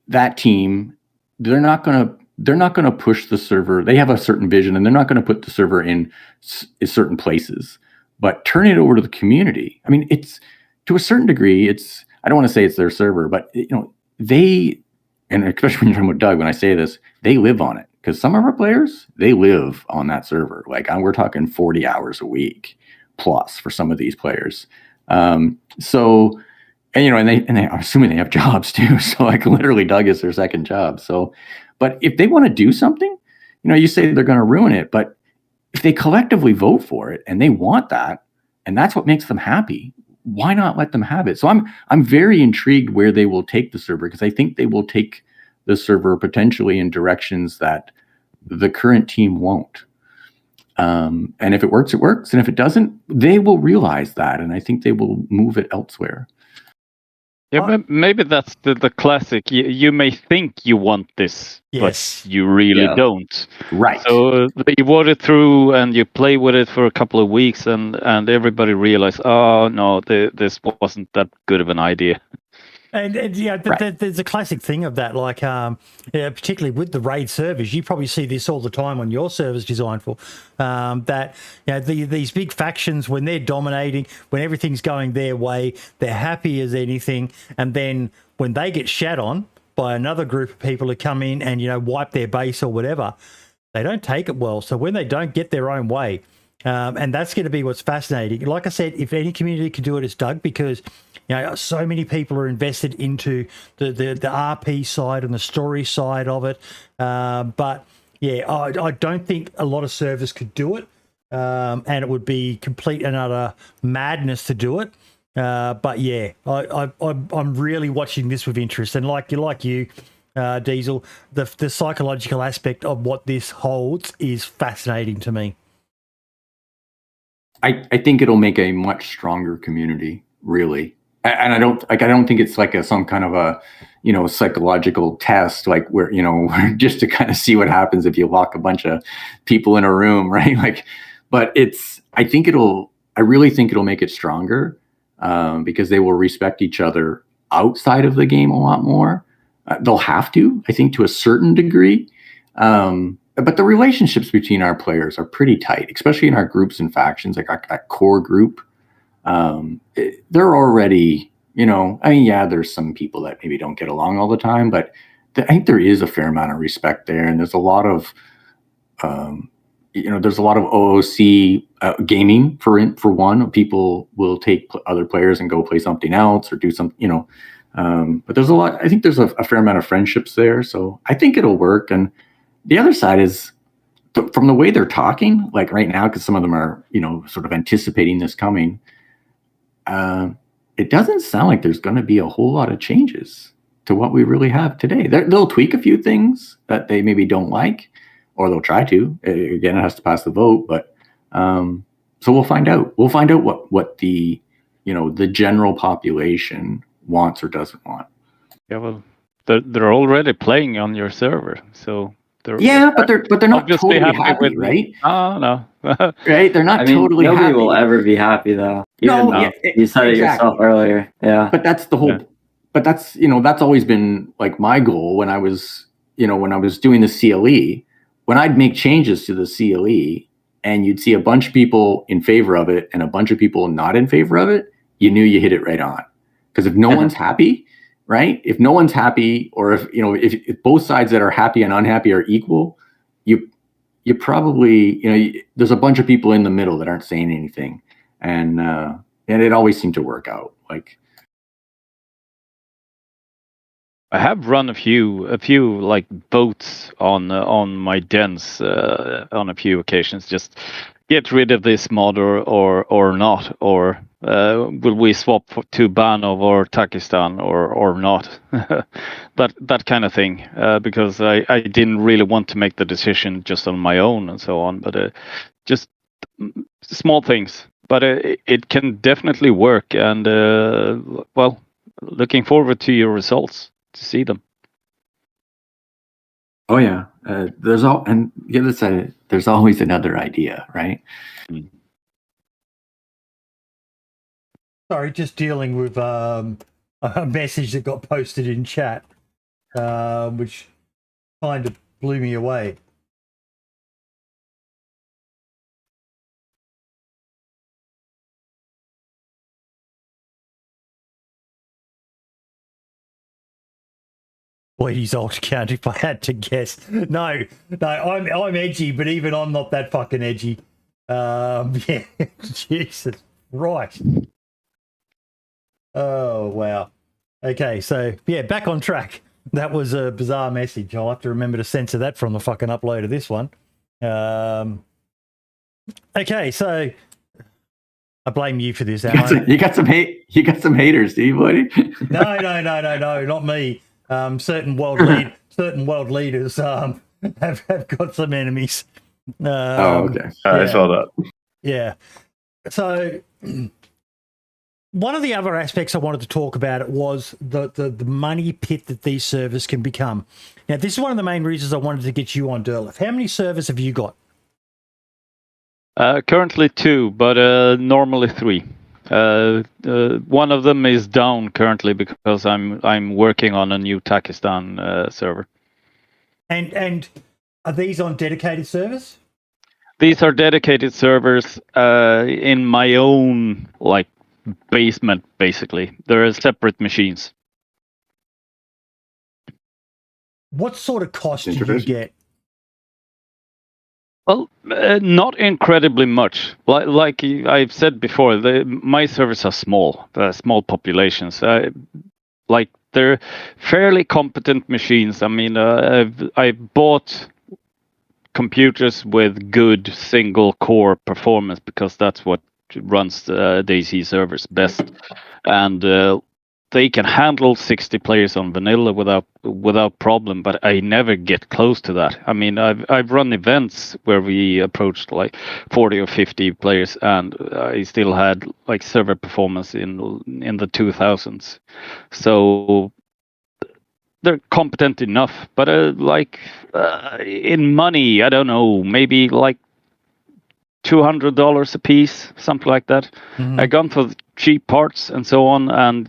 that team, they're not going to push the server. They have a certain vision, and they're not going to put the server in certain places, but turn it over to the community. I mean, it's to a certain degree, I don't want to say it's their server, but they, and especially when you're talking about Doug, when I say this, they live on it, because some of our players, they live on that server. Like we're talking 40 hours a week plus for some of these players. So, and I'm assuming they have jobs too. So like literally Doug is their second job. So, but if they want to do something, you say they're going to ruin it, but if they collectively vote for it and they want that, and that's what makes them happy, why not let them have it? So I'm very intrigued where they will take the server, because I think they will take the server potentially in directions that the current team won't. And if it works, it works. And if it doesn't, they will realize that. And I think they will move it elsewhere. Yeah, but maybe that's the classic. You may think you want this, yes, but you really don't. Right. So you vote it through, and you play with it for a couple of weeks, and everybody realizes, oh no, this wasn't that good of an idea. And Right. there's a classic thing of that, like particularly with the raid servers. You probably see this all the time on your servers designed for that. These big factions, when they're dominating, when everything's going their way, they're happy as anything. And then when they get shat on by another group of people who come in and wipe their base or whatever, they don't take it well. So when they don't get their own way, and that's going to be what's fascinating. Like I said, if any community can do it, it's Doug, because so many people are invested into the RP side and the story side of it. But yeah, I don't think a lot of servers could do it, and it would be complete and utter madness to do it. But yeah, I'm really watching this with interest, and like you, Diesel, the psychological aspect of what this holds is fascinating to me. I think it'll make a much stronger community, really. And I don't think it's like some kind of a, psychological test, like where, just to kind of see what happens if you lock a bunch of people in a room, right? But I really think it'll make it stronger, because they will respect each other outside of the game a lot more. They'll have to, I think, to a certain degree. But the relationships between our players are pretty tight, especially in our groups and factions, like our core group. They're already, there's some people that maybe don't get along all the time, but I think there is a fair amount of respect there. And there's a lot of, OOC gaming for one. People will take other players and go play something else or do something, but there's I think there's a fair amount of friendships there. So I think it'll work. And the other side is, from the way they're talking, like right now, because some of them are, sort of anticipating this coming, it doesn't sound like there's going to be a whole lot of changes to what we really have today. They'll tweak a few things that they maybe don't like, or they'll try to. Again, it has to pass the vote, but we'll find out. We'll find out what the the general population wants or doesn't want. Yeah, well, they're already playing on your server, so they're but they're not obviously totally happy happy, with right? Oh no. Right? They're not I mean, totally nobody happy. will ever be happy though. No, You said it yourself earlier. Yeah. But that's the whole. Yeah. But that's that's always been like my goal when I was doing the CLE. When I'd make changes to the CLE, and you'd see a bunch of people in favor of it and a bunch of people not in favor of it, you knew you hit it right on. Because if no one's happy, right? If no one's happy, or if both sides that are happy and unhappy are equal, you probably there's a bunch of people in the middle that aren't saying anything, and it always seemed to work out. Like, I have run a few like votes on my dens on a few occasions. Just get rid of this mod or not, or will we swap to Banov or Takistan or not? that kind of thing. Because I didn't really want to make the decision just on my own and so on. But just small things. But it can definitely work. And well, looking forward to your results. To see them. Oh yeah, there's always another idea, right? Sorry, just dealing with a message that got posted in chat, which kind of blew me away. He's old count if I had to guess. No, I'm edgy, but even I'm not that fucking edgy. Yeah, Jesus Christ. Oh wow. Okay, so yeah, back on track. That was a bizarre message. I'll have to remember to censor that from the fucking upload of this one. Okay, so I blame you for this. You got some hate. You got some haters, do you, buddy? No, not me. Certain world leaders have got some enemies. Okay. I saw that. Yeah. So one of the other aspects I wanted to talk about was the money pit that these servers can become. Now, this is one of the main reasons I wanted to get you on, Derleth. How many servers have you got? Currently 2, but normally 3. One of them is down currently because I'm working on a new Takistan server. And are these on dedicated servers? These are dedicated servers in my own basement. Basically, they're separate machines. What sort of cost do you get? Well, not incredibly much. Like I've said before, my servers are small populations. They're fairly competent machines. I mean, I bought computers with good single core performance because that's what runs the DayZ servers best, and they can handle 60 players on vanilla without problem, but I never get close to that. I mean, I've run events where we approached 40 or 50 players, and I still had server performance in the 2000s. So they're competent enough, but in money, I don't know, maybe $200 a piece, something like that. Mm-hmm. I gone for cheap parts and so on, and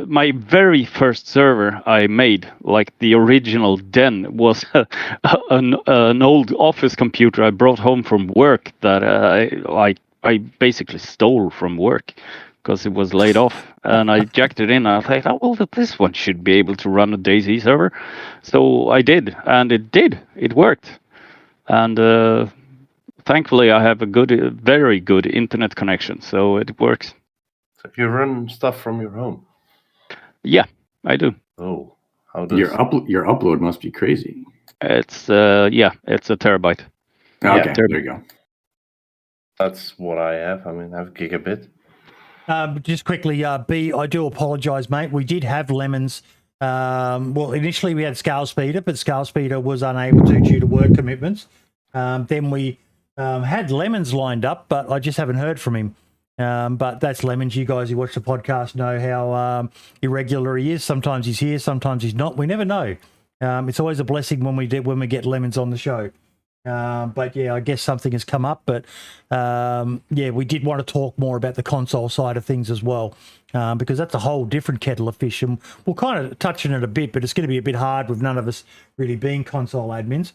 my very first server I made, the original den, was an old office computer I brought home from work that I basically stole from work because it was laid off, and I jacked it in. And I thought, well, this one should be able to run a DayZ server, so I did, and it did. It worked, and thankfully, I have a very good internet connection, so it works. So you run stuff from your home? Yeah, I do. Oh, how does your upload must be crazy? It's it's a terabyte. Okay, there you go. That's what I have. I mean, I have gigabit. Just quickly, B, I do apologise, mate. We did have Lemons. Well, initially we had Scale Speeder, but Scale Speeder was unable to due to work commitments. Then we Had Lemons lined up, but I just haven't heard from him. But that's Lemons. You guys who watch the podcast know how irregular he is. Sometimes he's here, sometimes he's not. We never know. It's always a blessing when we get Lemons on the show. But yeah, I guess something has come up. But yeah, we did want to talk more about the console side of things as well, because that's a whole different kettle of fish. And we'll kind of touch on it a bit, but it's going to be a bit hard with none of us really being console admins.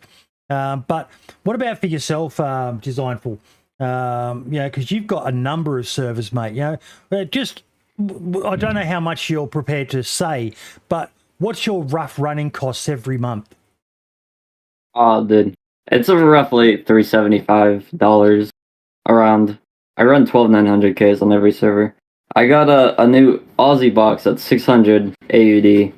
But what about for yourself, Designful? Because you've got a number of servers, mate. I don't know how much you're prepared to say, but what's your rough running costs every month? Oh, dude, it's roughly $375 around. I run 12,900Ks on every server. I got a new Aussie box at 600 AUD,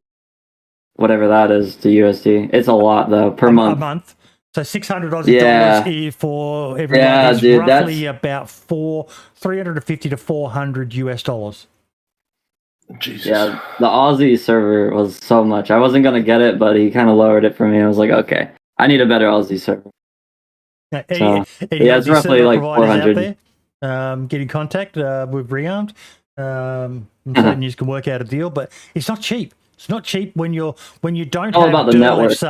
whatever that is to USD. It's a lot though per month. A month. So $600 dollars for every month is roughly about $350 to $400 US. Jesus. Yeah, the Aussie server was so much. I wasn't gonna get it, but he kind of lowered it for me. I was like, okay, I need a better Aussie server. It's roughly like 400. Get in contact with Rearmed. So you can work out a deal, but it's not cheap. It's not cheap when you don't all have about the Derleth's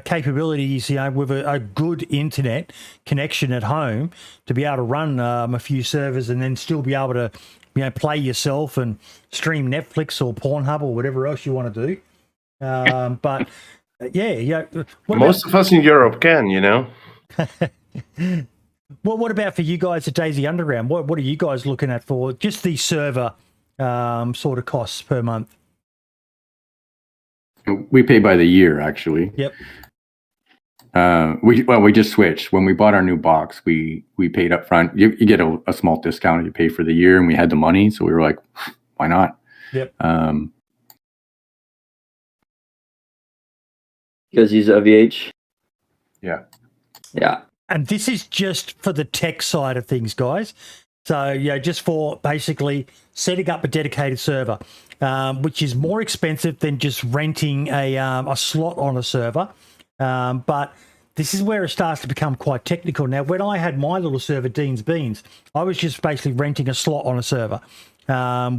capabilities, with a good internet connection at home to be able to run a few servers and then still be able to play yourself and stream Netflix or Pornhub or whatever else you want to do. But most of us in Europe can, Well, what about for you guys at DayZ Underground? What are you guys looking at for just the server sort of costs per month? We pay by the year, actually. Yep. We just switched. When we bought our new box, we paid up front. You get a small discount if you pay for the year, and we had the money, so we were like, why not? Yep. You guys use OVH? Yeah. Yeah. And this is just for the tech side of things, guys. So, just for basically setting up a dedicated server, which is more expensive than just renting a slot on a server. But this is where it starts to become quite technical. Now, when I had my little server, Dean's Beans, I was just basically renting a slot on a server,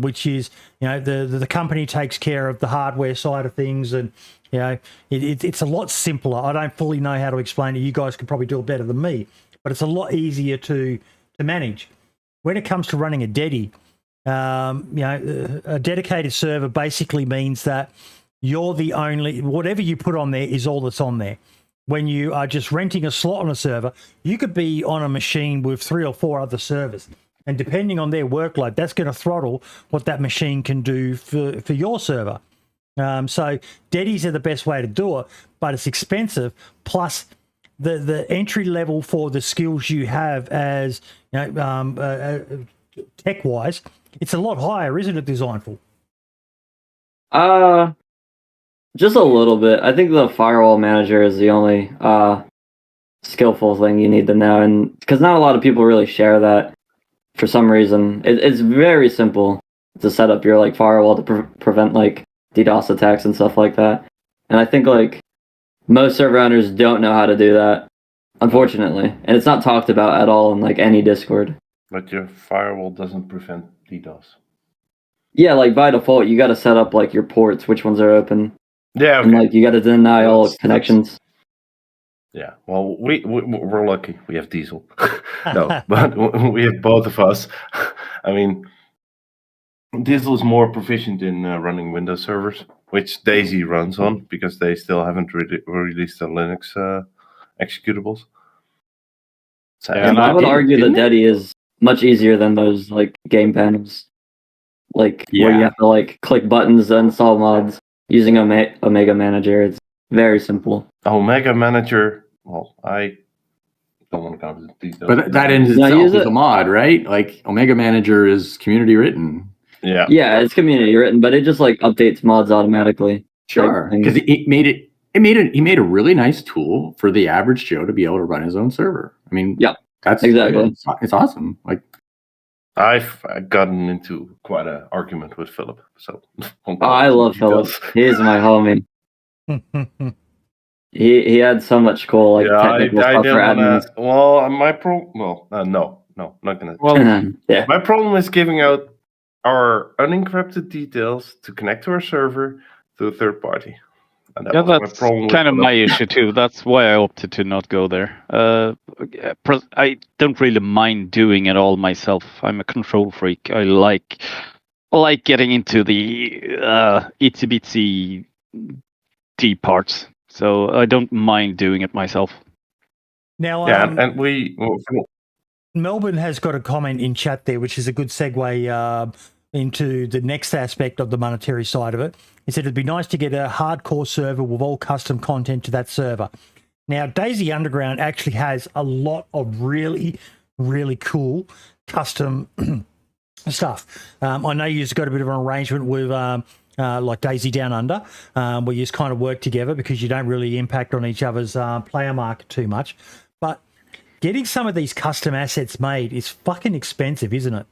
which is, the company takes care of the hardware side of things. And, it's a lot simpler. I don't fully know how to explain it. You guys could probably do it better than me, but it's a lot easier to manage. When it comes to running a Dedi, a dedicated server basically means that you're the only, whatever you put on there is all that's on there. When you are just renting a slot on a server, you could be on a machine with 3 or 4 other servers. And depending on their workload, that's going to throttle what that machine can do for your server. So Dedis are the best way to do it, but it's expensive. Plus the entry level for the skills you have as, tech wise, it's a lot higher, isn't it, Designful? Just a little bit. I think the firewall manager is the only skillful thing you need to know, and because not a lot of people really share that for some reason. It's very simple to set up your firewall to prevent DDoS attacks and stuff like that. And I think most server owners don't know how to do that, unfortunately, and it's not talked about at all in any Discord. But your firewall doesn't prevent DDoS. Yeah, by default, you got to set up your ports, which ones are open. Yeah, okay. And you got to deny all connections. Yeah, well, we're lucky. We have Diesel. No, but we have both of us. I mean, Diesel is more proficient in running Windows servers, which DayZ runs on because they still haven't released the Linux executables. So, I would argue that Dedi is much easier than those game panels, where you have to click buttons and install mods using Omega Manager. It's very simple. Omega Manager. Well, I don't want to go into details. But that in itself is a mod, right? Omega Manager is community written. Yeah. Yeah, it's community written, but it just updates mods automatically. Sure, because he made a really nice tool for the average Joe to be able to run his own server. I mean, yeah, that's exactly. It's awesome. I've gotten into quite an argument with Philip. So I love Philip. He's my homie. He had so much cool like Yeah, technical I stuff for didn't admins. wanna. Well, my problem. Well, no, not gonna. Well, Yeah. My problem is giving out our unencrypted details to connect to our server to a third party. And that yeah, was my that's problem with kind of one my issue too. That's why I opted to not go there. I don't really mind doing it all myself. I'm a control freak. I like getting into the itsy bitsy deep parts. So I don't mind doing it myself. Now, Yeah, and we. Melbourne has got a comment in chat there, which is a good segue into the next aspect of the monetary side of it. He said it'd be nice to get a hardcore server with all custom content to that server. Now, DayZ Underground actually has a lot of really, really cool custom stuff. I know you've got a bit of an arrangement with like DayZ Down Under, where you just kind of work together because you don't really impact on each other's player market too much. But getting some of these custom assets made is fucking expensive, isn't it?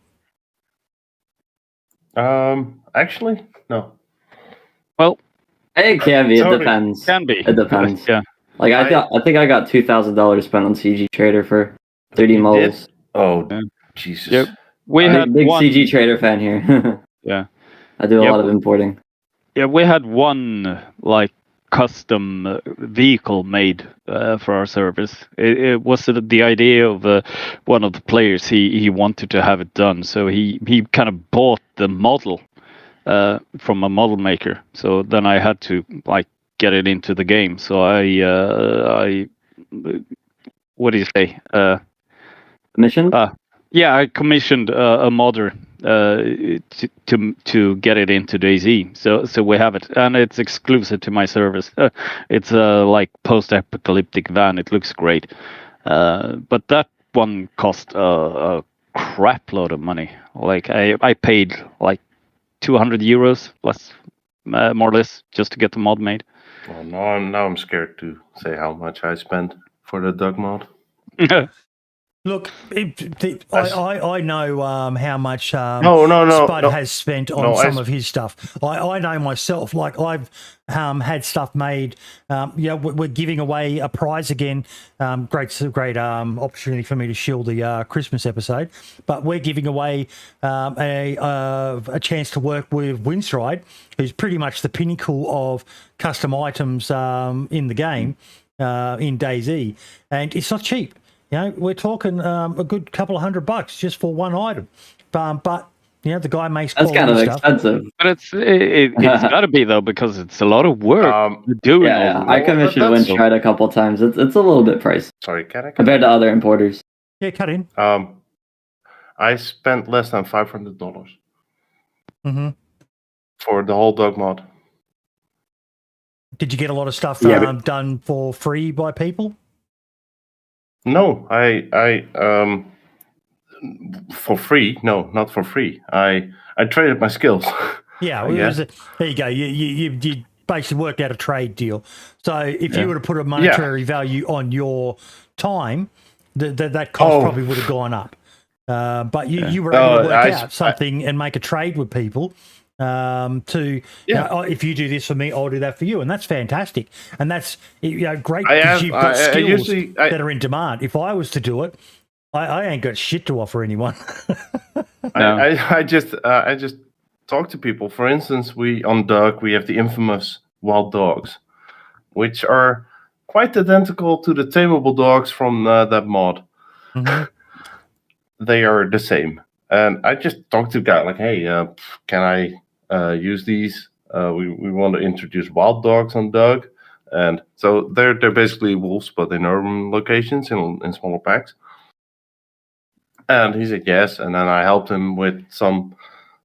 Actually, no. Well, It can be. It Sorry. depends. can be. It depends. Yeah. Like I think I got $2,000 spent on CG Trader for 3D You models. did? Oh, Yeah. Jesus. Yep. We had Big one. CG Trader fan here. Yeah. I do a Yep. lot of importing. Yeah, we had one like custom vehicle made for our service. It was the idea of one of the players. He wanted to have it done, so he kind of bought the model from a model maker. So then I had to like get it into the game. So I what do you say? Mission? Yeah, I commissioned a modder to get it into DayZ. So we have it, and it's exclusive to my service. It's a like post-apocalyptic van. It looks great, but that one cost a crap load of money. Like I paid like 200 euros less, more or less, just to get the mod made. Well, now I'm scared to say how much I spent for the Doug mod. Look, I know how much No, Spud has spent on some of his stuff. I know myself. Like I've had stuff made. We're giving away a prize again. Great opportunity for me to shield the Christmas episode. But we're giving away a chance to work with Windstride, who's pretty much the pinnacle of custom items in the game in DayZ, and it's not cheap. You know, we're talking a good couple of $100 just for one item. But you know, the guy makes That's kind of quality stuff. expensive. But it's got to be though, because it's a lot of work doing. Yeah, I commissioned Windstride a couple times. It's a little bit pricey. Sorry, can I? Compared to other importers. Yeah, cut in. I spent less than $500 for the whole Doug mod. Did you get a lot of stuff done for free by people? No, I for free. No, not for free. I traded my skills. Yeah, there you go. You basically worked out a trade deal. So if you were to put a monetary value on your time, that cost probably would have gone up. But you were able to work out something and make a trade with people. If you do this for me, I'll do that for you, and that's fantastic, and that's great because you've got skills that are in demand. If I was to do it, I ain't got shit to offer anyone. I just talk to people. For instance, on Doug we have the infamous wild dogs, which are quite identical to the tameable dogs from that mod. Mm-hmm. They are the same, and I just talked to the guy like, "Hey, can I use these? We want to introduce wild dogs on Doug." And so they're basically wolves, but in urban locations in smaller packs. And he said yes, and then I helped him with some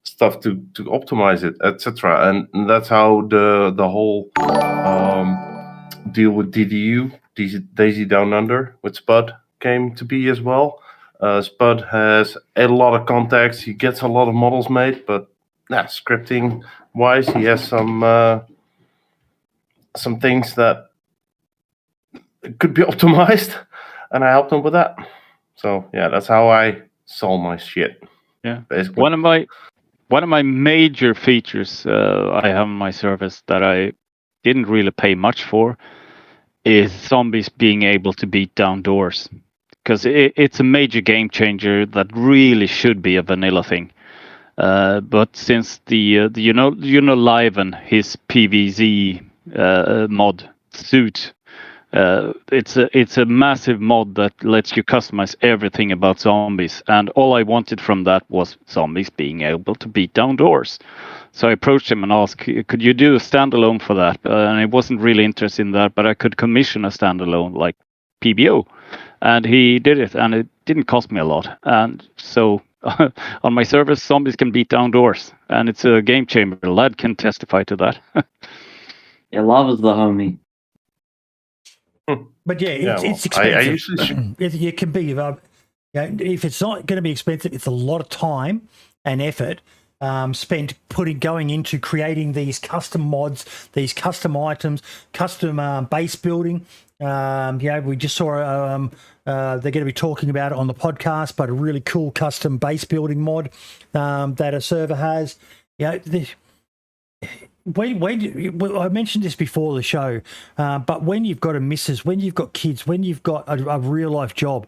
stuff to optimize it, etc. And that's how the whole deal with DayZ Down Under with Spud came to be as well. Spud has a lot of contacts. He gets a lot of models made, but scripting wise, he has some things that could be optimized, and I helped him with that. So yeah, that's how I sell my shit. Yeah, basically. One of my major features I have on my service that I didn't really pay much for is zombies being able to beat down doors, because it's a major game changer that really should be a vanilla thing. But since the Liven, his PVZ mod suit, it's a massive mod that lets you customize everything about zombies, and all I wanted from that was zombies being able to beat down doors. So I approached him and asked, could you do a standalone for that? And he wasn't really interested in that, but I could commission a standalone like PBO. And he did it, and it didn't cost me a lot. And so on my service, zombies can beat down doors, and it's a game changer. Lad can testify to that. Yeah, Lava's the homie. But yeah, it's I expensive. usually It can be. If it's not going to be expensive, it's a lot of time and effort spent going into creating these custom mods, these custom items, custom base building. We just saw they're going to be talking about it on the podcast, but a really cool custom base building mod that a server has. I mentioned this before the show, but when you've got a missus, when you've got kids, when you've got a real life job,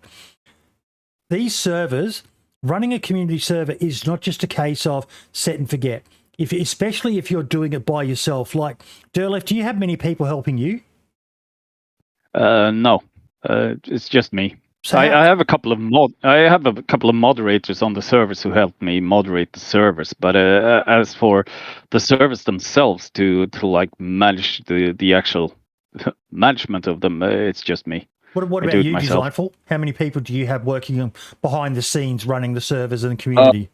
these servers, running a community server is not just a case of set and forget. Especially if you're doing it by yourself. Like, Derleth, do you have many people helping you? No, it's just me. So I have a couple of moderators on the servers who help me moderate the servers. But as for the servers themselves to like manage the actual management of them, it's just me. What about you, Designful? How many people do you have working behind the scenes running the servers and the community?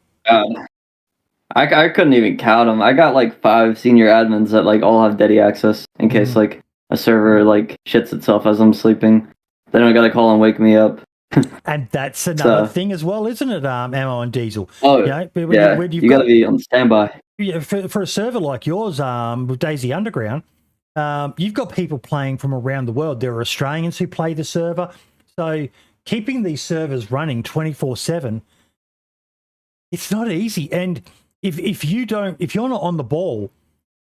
I couldn't even count them. I got like 5 senior admins that like all have Dedi access in case like a server like shits itself as I'm sleeping. Then I gotta call and wake me up. And that's another thing as well, isn't it, Ammo and Diesel? Oh, you gotta be on standby. Yeah, for a server like yours, with DayZ Underground, you've got people playing from around the world. There are Australians who play the server. So keeping these servers running 24/7, it's not easy. And if you're not on the ball,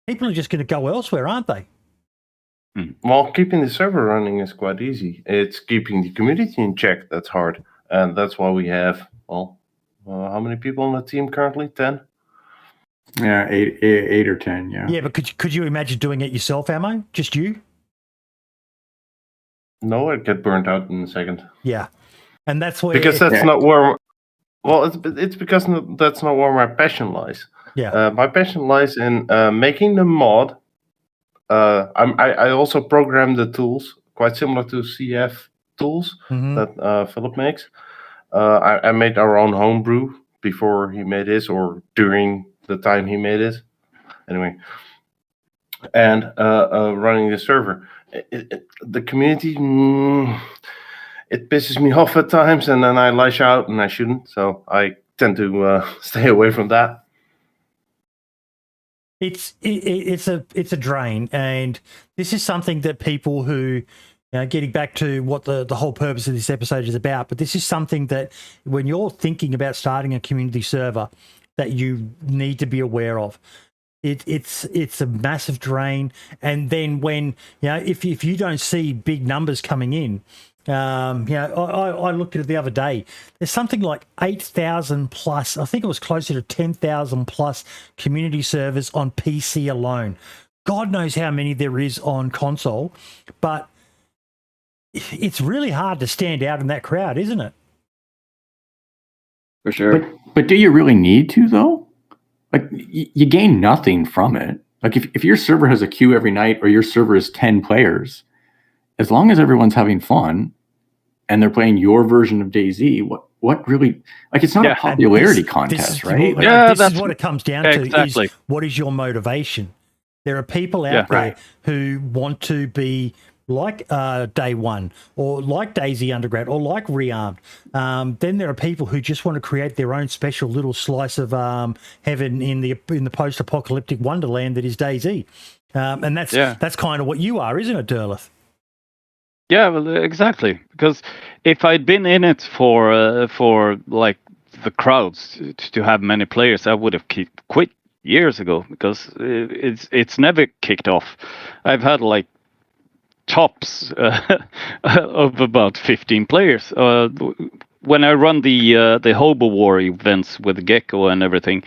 people are just going to go elsewhere, aren't they? Well, keeping the server running is quite easy. It's keeping the community in check that's hard, and that's why we have how many people on the team currently? 10. Yeah, eight or 10. Yeah. Yeah, but could you imagine doing it yourself, Ammo? Just you? No, I'd get burnt out in a second. Yeah, and that's where that's not where. Well, it's because that's not where my passion lies. Yeah, my passion lies in making the mod. I also program the tools, quite similar to CF tools that Philip makes. I made our own homebrew before he made his, or during the time he made his. Anyway, and running the server. The community, it pisses me off at times, and then I lash out, and I shouldn't. So I tend to stay away from that. It's a drain, and this is something that people who, getting back to what the whole purpose of this episode is about, but this is something that when you're thinking about starting a community server, that you need to be aware of. It's a massive drain, and then when if you don't see big numbers coming in. I looked at it the other day. There's something like 8,000 plus. I think it was closer to 10,000 plus community servers on PC alone. God knows how many there is on console, but it's really hard to stand out in that crowd, isn't it? For sure. But do you really need to though? Like you gain nothing from it. Like if your server has a queue every night, or your server is 10 players. As long as everyone's having fun and they're playing your version of DayZ, what really, like, it's not a popularity contest, right? This is what it comes down to. Exactly. Is what is your motivation? There are people out there who want to be like Day One, or like DayZ Underground, or like Rearmed. Then there are people who just want to create their own special little slice of heaven in the post-apocalyptic wonderland that is DayZ. And that's kind of what you are, isn't it, Derleth? Yeah, well, exactly. Because if I'd been in it for like the crowds to have many players, I would have quit years ago, because it's never kicked off. I've had like tops of about 15 players. When I run the Hobo War events with Gecko and everything,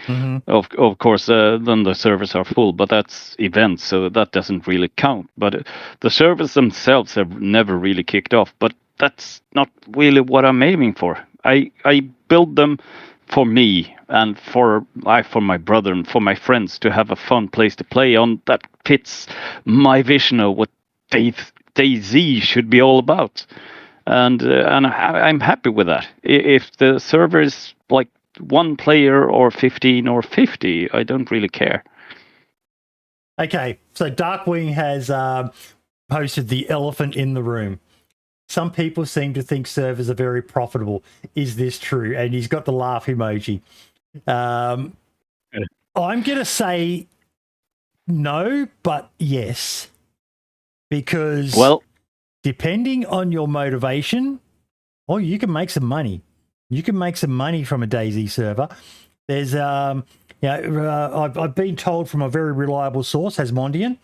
of course, then the servers are full, but that's events, so that doesn't really count. But the servers themselves have never really kicked off, but that's not really what I'm aiming for. I build them for me and for my brother and for my friends to have a fun place to play on that fits my vision of what DayZ should be all about. And I'm happy with that. If the server is like 1 player or 15 or 50, I don't really care. Okay, so Darkwing has posted the elephant in the room. Some people seem to think servers are very profitable. Is this true? And he's got the laugh emoji. I'm going to say no, but yes. Because depending on your motivation, you can make some money. You can make some money from a DayZ server. There's, I've been told from a very reliable source, Asmondian,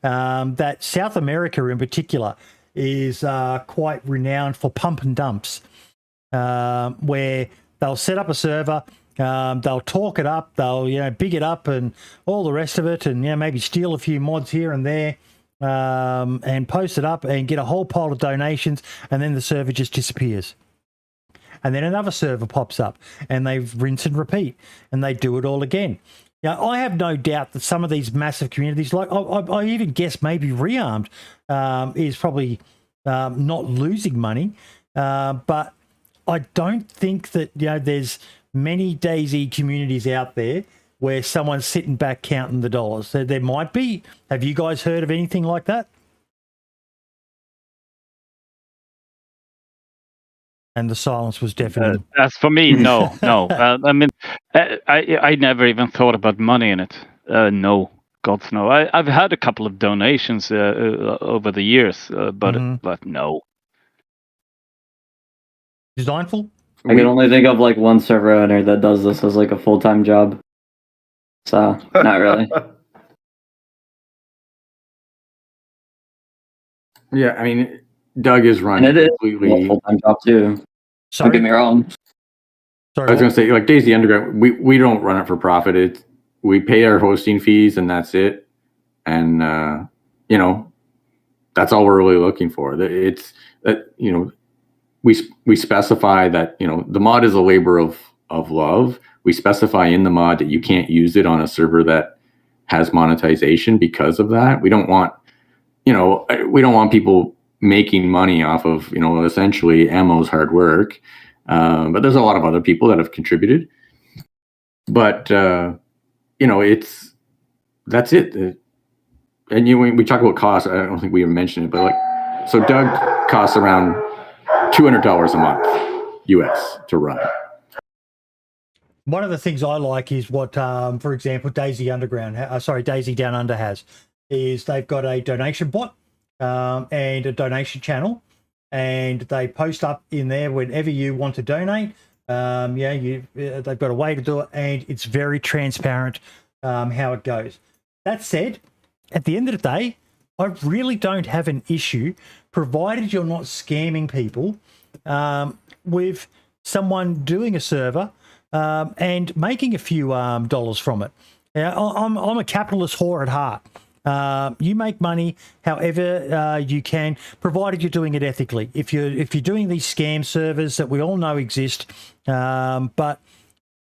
that South America in particular is quite renowned for pump and dumps, where they'll set up a server, they'll talk it up, they'll big it up and all the rest of it, and maybe steal a few mods here and there, and post it up and get a whole pile of donations, and then the server just disappears. And then another server pops up, and they rinse and repeat, and they do it all again. Now, I have no doubt that some of these massive communities, like I even guess maybe Rearmed, is probably not losing money, but I don't think that there's many DayZ communities out there where someone's sitting back counting the dollars. There might be. Have you guys heard of anything like that? And the silence was deafening. As for me, no. I mean, I never even thought about money in it. No, God's no. I've had a couple of donations over the years, but no. Designful? I can only think of like one server owner that does this as like a full-time job. So, not really. Yeah, I mean, Doug is running And it is completely. a full-time job too. Sorry? Don't get me wrong. Sorry, I was going to say, like DayZ Underground, we don't run it for profit. We pay our hosting fees and that's it. And that's all we're really looking for. It's that we specify that the mod is a labor of love. We specify in the mod that you can't use it on a server that has monetization because of that. We don't want people making money off of essentially Ammo's hard work. But there's a lot of other people that have contributed. But that's it. And when we talk about costs, I don't think we even mentioned it, but so Doug costs around $200 a month US to run. one of the things I like is what, for example, DayZ Down Under has, is they've got a donation bot and a donation channel, and they post up in there whenever you want to donate. They've got a way to do it, and it's very transparent how it goes. That said, at the end of the day, I really don't have an issue, provided you're not scamming people with someone doing a server and making a few dollars from it. I'm a capitalist whore at heart. You make money however you can, provided you're doing it ethically. If you're doing these scam servers that we all know exist, but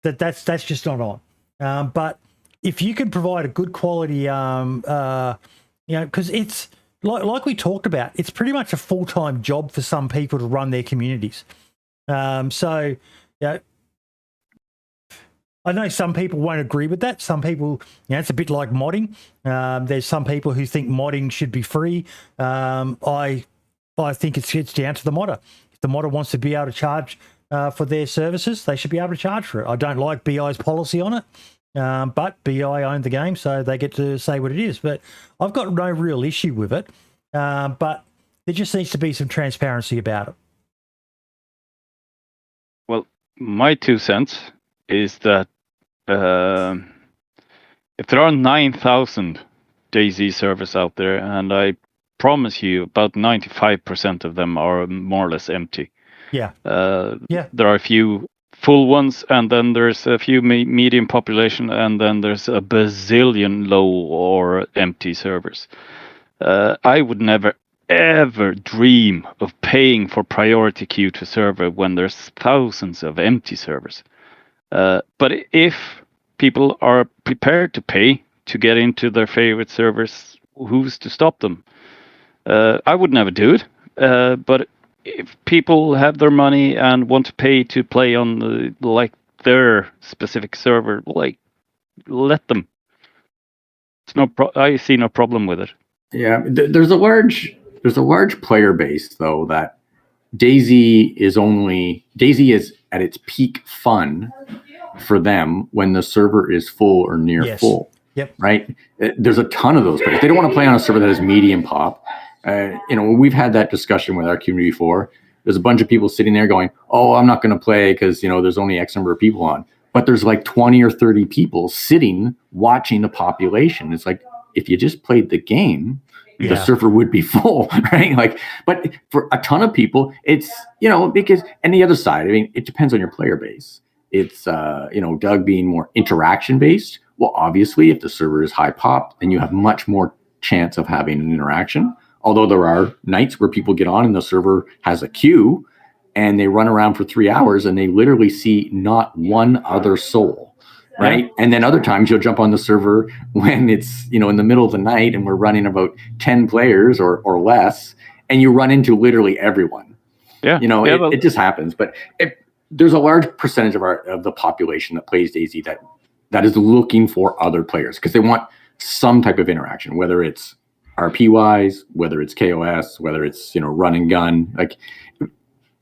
that's just not on. But if you can provide a good quality, because it's like we talked about, it's pretty much a full-time job for some people to run their communities. I know some people won't agree with that. Some people, it's a bit like modding. There's some people who think modding should be free. I think it's down to the modder. If the modder wants to be able to charge for their services, they should be able to charge for it. I don't like BI's policy on it, but BI own the game, so they get to say what it is. But I've got no real issue with it, but there just needs to be some transparency about it. Well, my 2 cents is that if there are 9,000 DayZ servers out there, and I promise you about 95% of them are more or less empty. Yeah. There are a few full ones, and then there's a few medium population, and then there's a bazillion low or empty servers. I would never ever dream of paying for priority queue to server when there's thousands of empty servers. But if people are prepared to pay to get into their favorite servers, who's to stop them? I would never do it. But if people have their money and want to pay to play on their specific server, let them. I see no problem with it. Yeah, there's a large player base though that DayZ is at its peak fun for them when the server is full or near full. Yep. Right. There's a ton of those players. They don't want to play on a server that has medium pop. We've had that discussion with our community before. There's a bunch of people sitting there going, "Oh, I'm not going to play because there's only X number of people on." But there's like 20 or 30 people sitting watching the population. It's like if you just played the game, the server would be full, right? But for a ton of people, it's because and the other side, I mean, it depends on your player base. It's Doug being more interaction based. Well, obviously, if the server is high pop, then you have much more chance of having an interaction. Although there are nights where people get on and the server has a queue and they run around for 3 hours and they literally see not one other soul, right? And then other times you'll jump on the server when it's, in the middle of the night and we're running about 10 players or less, and you run into literally everyone. Yeah. It just happens. But there's a large percentage of the population that plays DayZ that is looking for other players because they want some type of interaction, whether it's RP-wise, whether it's KOS, whether it's, run and gun,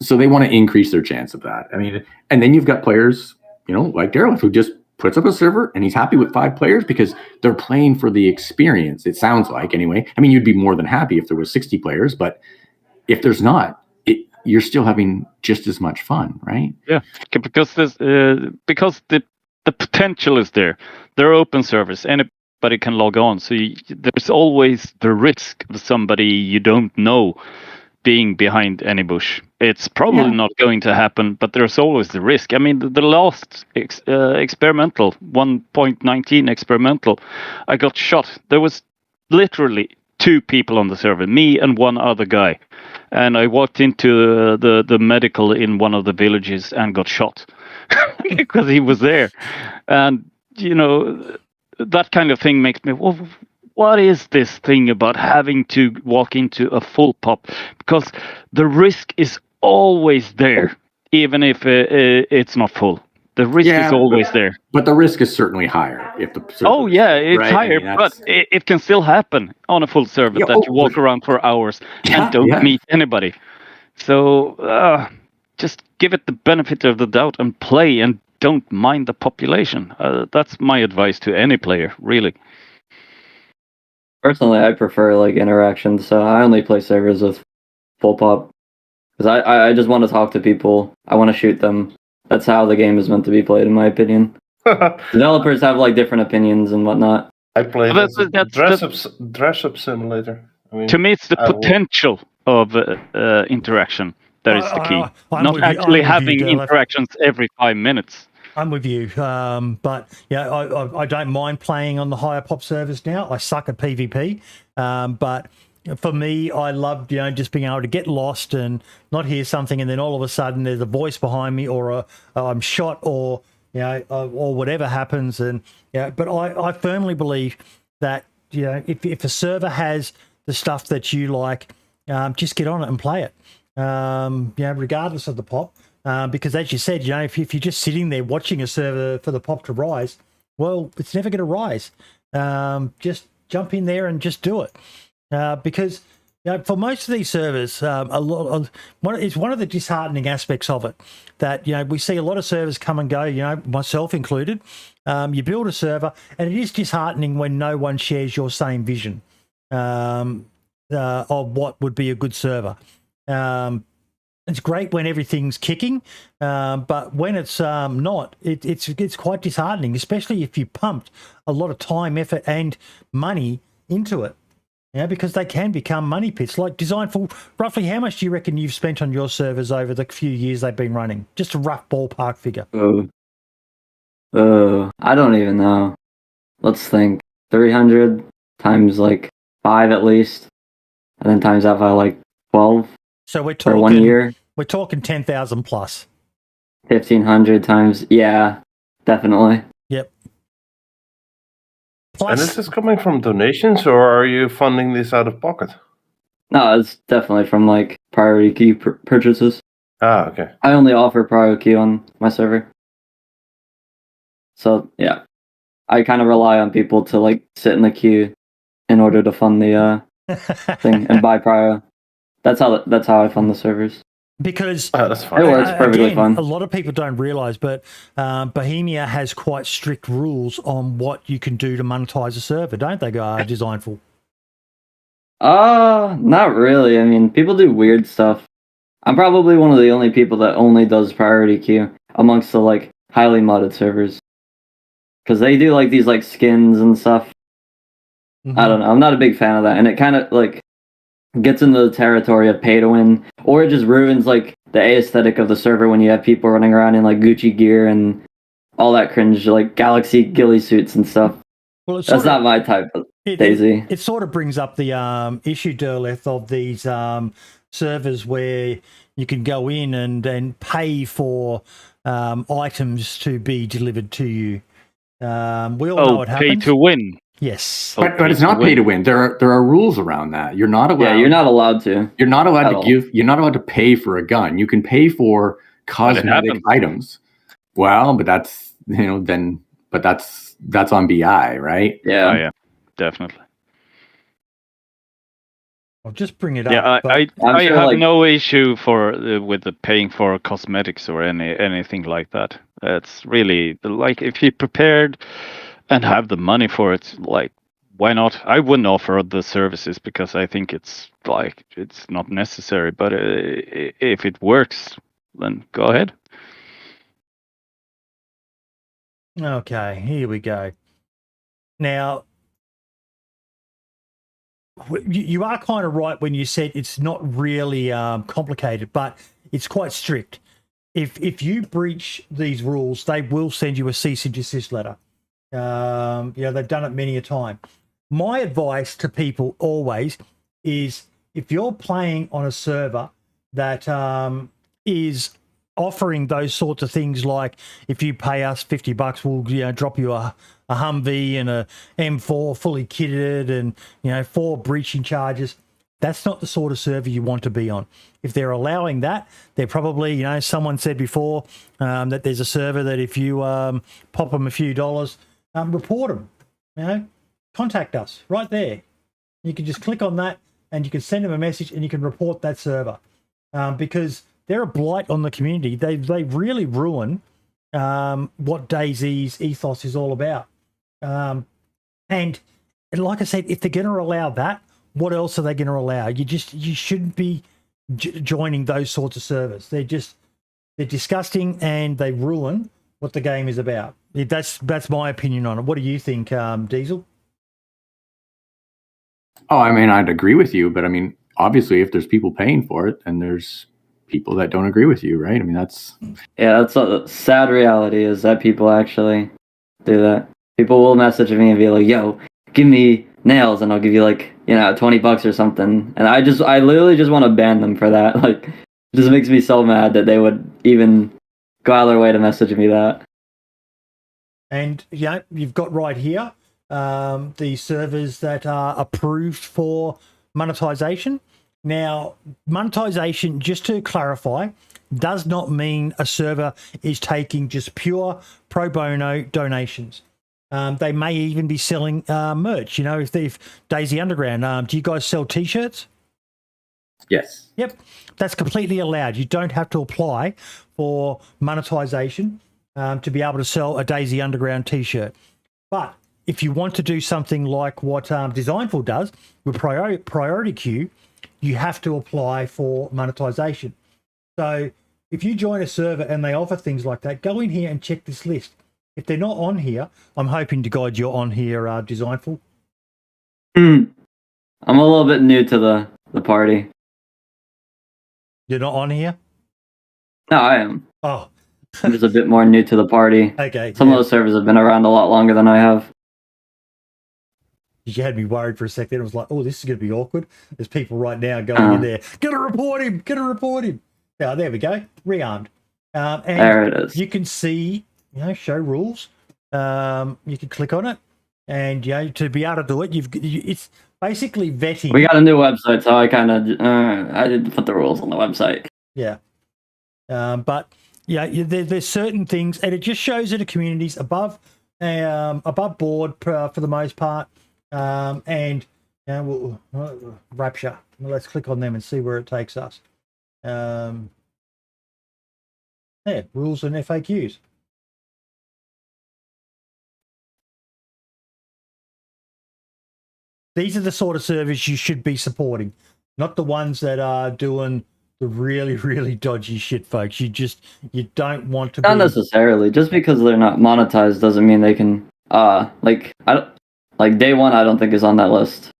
so they want to increase their chance of that. I mean, and then you've got players, like Derleth, who just puts up a server and he's happy with 5 players because they're playing for the experience. It sounds like anyway. I mean, you'd be more than happy if there was 60 players, but if there's not, you're still having just as much fun, right? Yeah, because the potential is there. There are open servers, anybody can log on. So there's always the risk of somebody you don't know being behind any bush. It's probably not going to happen, but there's always the risk. I mean, the last experimental, 1.19 experimental, I got shot. There was literally 2 people on the server, me and one other guy. And I walked into the medical in one of the villages and got shot because he was there. And, that kind of thing makes me, well, what is this thing about having to walk into a full pop? Because the risk is always there, even if it's not full. The risk is always there. But the risk is certainly higher if the server. Oh, yeah, it's higher, but it can still happen on a full server that you walk around for hours and don't meet anybody. So just give it the benefit of the doubt and play and don't mind the population. That's my advice to any player, really. Personally, I prefer interactions, so I only play servers with full pop because I just want to talk to people. I want to shoot them. That's how the game is meant to be played, in my opinion. Developers have different opinions and whatnot. I play dress up simulator. I mean, to me, it's the potential of interaction that is the key. Not actually having interactions every 5 minutes. I'm with you, but I don't mind playing on the higher pop servers now. I suck at PvP, but for me, I loved just being able to get lost and not hear something, and then all of a sudden there's a voice behind me, or I'm shot, or or whatever happens, and But I firmly believe that if a server has the stuff that you like, just get on it and play it, regardless of the pop. Because as you said, if you're just sitting there watching a server for the pop to rise, well, it's never going to rise. Just jump in there and just do it. Because for most of these servers, it's one of the disheartening aspects of it that we see a lot of servers come and go. Myself included. You build a server, and it is disheartening when no one shares your same vision of what would be a good server. It's great when everything's kicking, but when it's not, it's quite disheartening, especially if you pumped a lot of time, effort, and money into it. Yeah, because they can become money pits. Like Designful, roughly how much do you reckon you've spent on your servers over the few years they've been running? Just a rough ballpark figure. I don't even know. Let's think. 300 times like 5 at least, and then times that by like 12 So we're for talking 1 year. We're talking 10,000 plus. 1,500 times. Yeah, definitely. Yep. And Plus, is this coming from donations, or are you funding this out of pocket? No, it's definitely from like priority key purchases. Ah, okay. I only offer priority key on my server. So yeah, I kind of rely on people to like sit in the queue in order to fund the thing and buy prior. That's how I fund the servers. because That's fine. It works perfectly again, fine. a lot of people don't realize, but Bohemia has quite strict rules on what you can do to monetize a server, don't they? Designful. Not really. I mean, people do weird stuff. I'm probably one of the only people that only does priority queue amongst the like highly modded servers. Because they do like these like skins and stuff. Mm-hmm. I don't know. I'm not a big fan of that, and it kind of like gets into the territory of pay to win, or it just ruins like the aesthetic of the server when you have people running around in like Gucci gear and all that cringe like Galaxy ghillie suits and stuff. Well, That's not my type of DayZ. It sort of brings up the issue, Derleth, of these servers where you can go in and pay for items to be delivered to you. We all know what happens. Pay to win. Yes. But it's not pay to win. There are rules around that. You're not allowed. Yeah, you're not allowed to. You're not allowed At to all. give. You're not allowed to pay for a gun. You can pay for cosmetic items. Well, but that's that's on BI, right? Yeah. Oh, yeah, definitely. I'll just bring it up. Yeah, but I sure, have like- no issue with the paying for cosmetics or anything like that. It's really like if you're prepared and have the money for it, like why not? I wouldn't offer the services because I think it's not necessary. But if it works, then go ahead. Okay, here we go. Now, you are kind of right when you said it's not really complicated, but it's quite strict. If you breach these rules, they will send you a cease and desist letter. They've done it many a time. My advice to people always is if you're playing on a server that is offering those sorts of things, like if you pay us $50, we'll drop you a Humvee and a M4 fully kitted and 4 breaching charges. That's not the sort of server you want to be on. If they're allowing that, they're probably, someone said before that there's a server that if you pop them a few dollars, report them. Contact us right there. You can just click on that and you can send them a message and you can report that server because they're a blight on the community. They really ruin what DayZ's ethos is all about. And like I said, if they're going to allow that, what else are they going to allow? You shouldn't be joining those sorts of servers. They're disgusting and they ruin what the game is about. That's my opinion on it. What do you think, Diesel? Oh, I mean, I'd agree with you, but I mean, obviously, if there's people paying for it, and there's people that don't agree with you, right? I mean, that's a sad reality is that people actually do that. People will message me and be like, "Yo, give me nails," and I'll give you like $20 or something. And I literally just want to ban them for that. Like, it just makes me so mad that they would even go out of their way to message me that. And you've got right here the servers that are approved for monetization. Now, monetization, just to clarify, does not mean a server is taking just pure pro bono donations. They may even be selling merch. If DayZ Underground, do you guys sell T-shirts? yes. Yep, that's completely allowed. You don't have to apply for monetization to be able to sell a DayZ Underground T-shirt. But if you want to do something like what Designful does with priority queue, you have to apply for monetization. So if you join a server and they offer things like that, go in here and check this list. If they're not on here, I'm hoping to God you're on here, Designful. I'm a little bit new to the party. You're not on here? No, I am. Oh, I'm just a bit more new to the party. okay. Some of those servers have been around a lot longer than I have. You had me worried for a second. It was like, oh, this is going to be awkward. There's people right now going in there. Gonna report him. Gonna report him. Oh, there we go. Rearmed. And There it is. you can see, show rules. You can click on it, and to be able to do it, it's basically vetting. We got a new website, so I didn't put the rules on the website. Yeah. But there's certain things, and it just shows that the community's above board for the most part. And Rapture. Let's click on them and see where it takes us. Rules and FAQs. These are the sort of servers you should be supporting, not the ones that are doing the really, really dodgy shit, folks. You don't want to Not be... necessarily. Just because they're not monetized doesn't mean they can. Day one, I don't think is on that list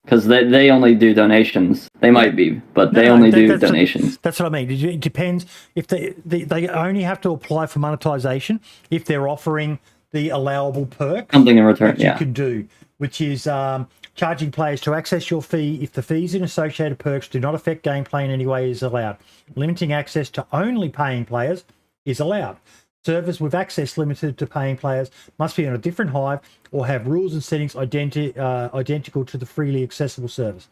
because they only do donations. They might be, but they only do donations. That's what I mean. It depends if they only have to apply for monetization if they're offering the allowable perk. Something in return, you can do, which is charging players to access your fee if the fees and associated perks do not affect gameplay in any way is allowed. Limiting access to only paying players is allowed. Servers with access limited to paying players must be on a different hive or have rules and settings identical to the freely accessible servers.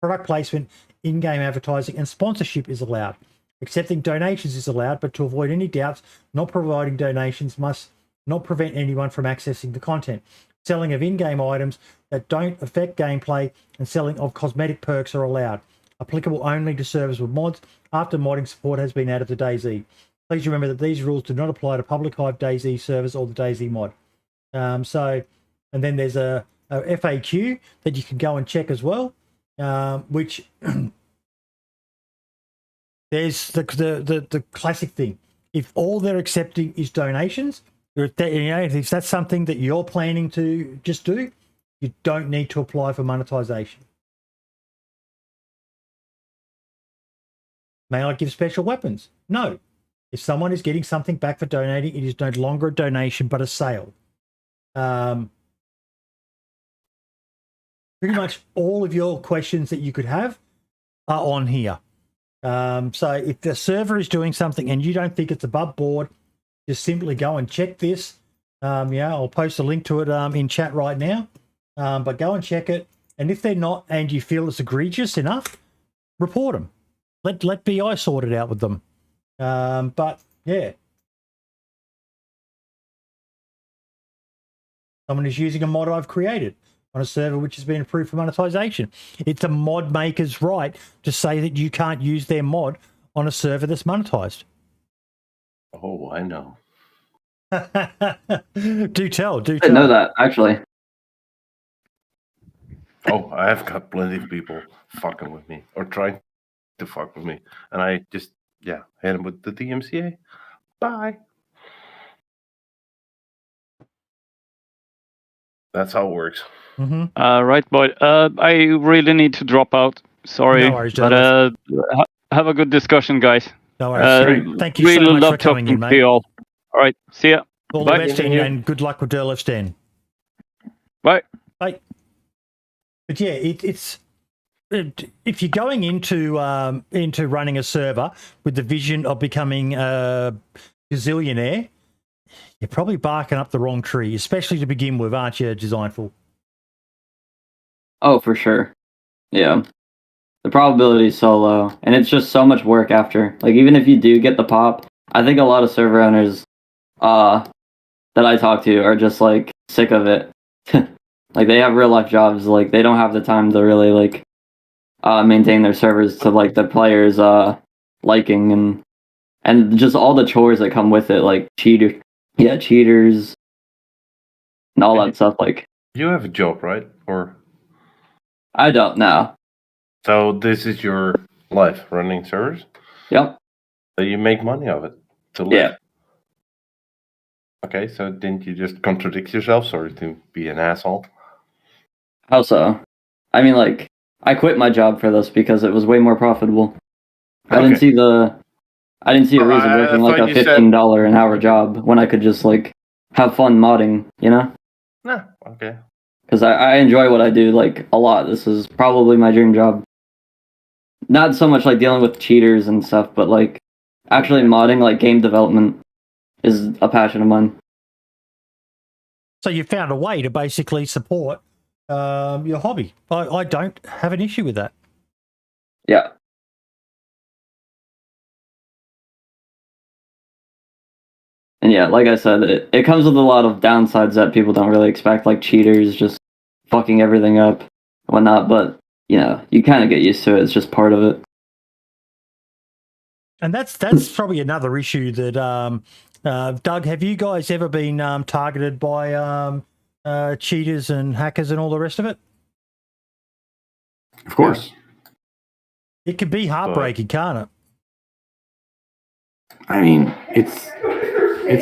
Product placement, in-game advertising, and sponsorship is allowed. Accepting donations is allowed, but to avoid any doubts, not providing donations must not prevent anyone from accessing the content. Selling of in-game items that don't affect gameplay and selling of cosmetic perks are allowed. Applicable only to servers with mods after modding support has been added to DayZ. Please remember that these rules do not apply to public hive DayZ servers or the DayZ mod. And then there's a FAQ that you can go and check as well, which there's the classic thing. If all they're accepting is donations, if that's something that you're planning to just do, you don't need to apply for monetization. May I give special weapons? No. If someone is getting something back for donating, it is no longer a donation but a sale. Pretty much all of your questions that you could have are on here. So if the server is doing something and you don't think it's above board, just simply go and check this. I'll post a link to it in chat right now. But go and check it. And if they're not and you feel it's egregious enough, report them. Let BI sort it out with them. But yeah. Someone is using a mod I've created on a server which has been approved for monetization. It's a mod maker's right to say that you can't use their mod on a server that's monetized. Oh, I know. Do tell. I didn't know that, actually. Oh, I have got plenty of people fucking with me or trying to fuck with me. And I just, hit them with the DMCA. Bye. That's how it works. Mm-hmm. Right, boy. I really need to drop out. Sorry. No worries, but have a good discussion, guys. No worries. Thank you really so much love for coming talking in, to mate. you all. All right. See ya. All Bye. the best to you, and good luck with Derleth's Den. Bye. Bye. But yeah, it's if you're going into running a server with the vision of becoming a gazillionaire, you're probably barking up the wrong tree, especially to begin with, aren't you, Designful? Oh, for sure. Yeah. The probability is so low, and it's just so much work after. Like, even if you do get the pop, I think a lot of server owners that I talk to are just, like, sick of it. Like, they have real-life jobs. Like, they don't have the time to really, like, maintain their servers to, like, the players' liking and just all the chores that come with it, like cheaters, and all that stuff. Like, You have a job, right? Or I don't know. so this is your life, running servers? Yep. So you make money of it to live? Yeah. Okay, so didn't you just contradict yourself? Sorry to be an asshole. How so? I mean, like, I quit my job for this because it was way more profitable. I didn't Okay. see I didn't see a reason I working like thought a you said- $15 an hour job when I could just like have fun modding, you know? Nah, okay. Because I enjoy what I do like a lot. This is probably my dream job. Not so much like dealing with cheaters and stuff, but like actually modding, like game development, is a passion of mine. So you found a way to basically support your hobby. I don't have an issue with that. Yeah. And yeah, like I said, it comes with a lot of downsides that people don't really expect, like cheaters just fucking everything up and whatnot. But, you know, you kind of get used to it. It's just part of it. And that's probably another issue that Doug, have you guys ever been targeted by cheaters and hackers and all the rest of it? Of course. It can be heartbreaking, can't it? I mean, it's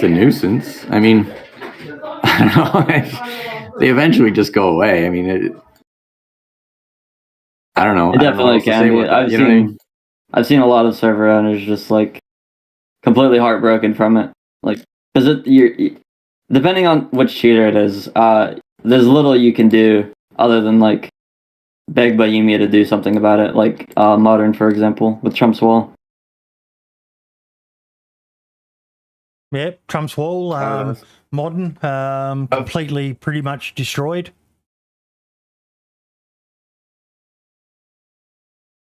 a nuisance. I mean, I don't know. They eventually just go away. I mean, I don't know. It definitely can be. I've seen a lot of server owners just like completely heartbroken from it. Like, because depending on which cheater it is, there's little you can do other than like beg Bohemia to do something about it. Like Modern, for example, with Trump's Wall. Yeah, Trump's Wall, Modern, completely pretty much destroyed.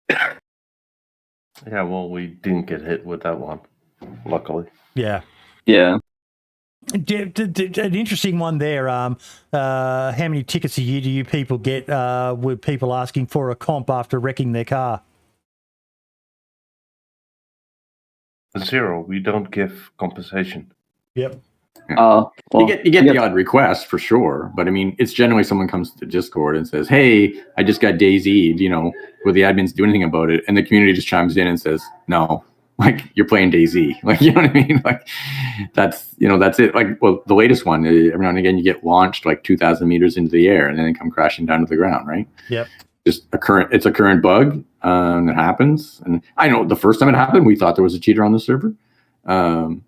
Yeah, well, we didn't get hit with that one, luckily. Yeah. Yeah. An interesting one there. How many tickets a year do you people get with people asking for a comp after wrecking their car? 0. We don't give compensation. Yep. Well, you get the odd request for sure, but I mean, it's generally someone comes to Discord and says, "Hey, I just got DayZ. You know, will the admins do anything about it?" And the community just chimes in and says, "No, like you're playing DayZ." Like, you know what I mean? Like that's it. Like, well, the latest one, every now and again, you get launched like 2,000 meters into the air and then they come crashing down to the ground, right? Yep. It's a current bug that happens. And I know the first time it happened, we thought there was a cheater on the server, and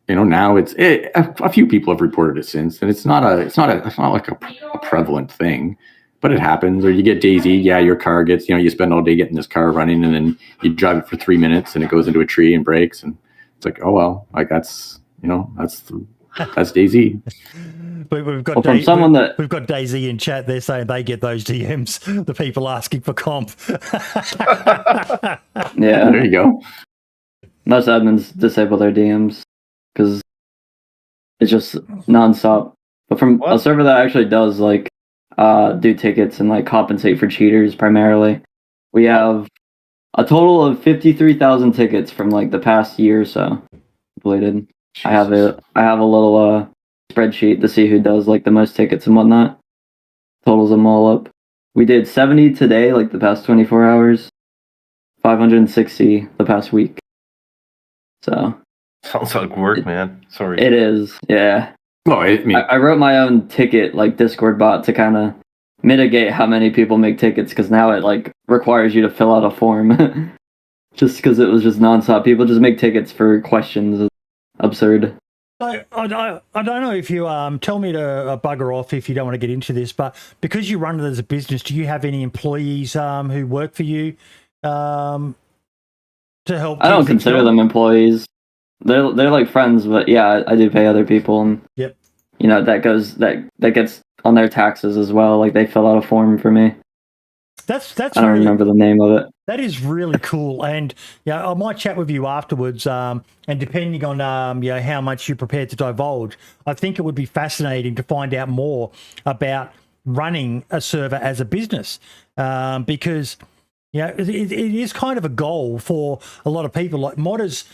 now a few people have reported it since, and it's not like a prevalent thing, but it happens. Or you get DayZ, yeah, your car gets, you spend all day getting this car running, and then you drive it for 3 minutes, and it goes into a tree and breaks, and it's like, oh well, like that's DayZ. But we've got from someone we've got DayZ in chat. They're saying they get those DMs, the people asking for comp. Yeah, there you go. Most admins disable their DMs because it's just nonstop. But from a server that actually does like do tickets and like compensate for cheaters primarily, we have a total of 53,000 tickets from like the past year or so completed. Jesus. I have a little spreadsheet to see who does like the most tickets and whatnot. Totals them all up. We did 70 today, like the past 24 hours. 560 the past week. So sounds like work, man. Sorry. It is, yeah. Well, I wrote my own ticket like Discord bot to kind of mitigate how many people make tickets, because now it like requires you to fill out a form. Just because it was just nonstop. People just make tickets for questions. It's absurd. I don't know if you tell me to bugger off if you don't want to get into this, but because you run it as a business, do you have any employees who work for you to help? I don't consider them employees. They're like friends, but yeah, I do pay other people, and yep, that gets on their taxes as well. Like they fill out a form for me. That's I don't remember the name of it. That is really cool, and I might chat with you afterwards. And depending on how much you're prepared to divulge, I think it would be fascinating to find out more about running a server as a business, because it is kind of a goal for a lot of people. Like modders,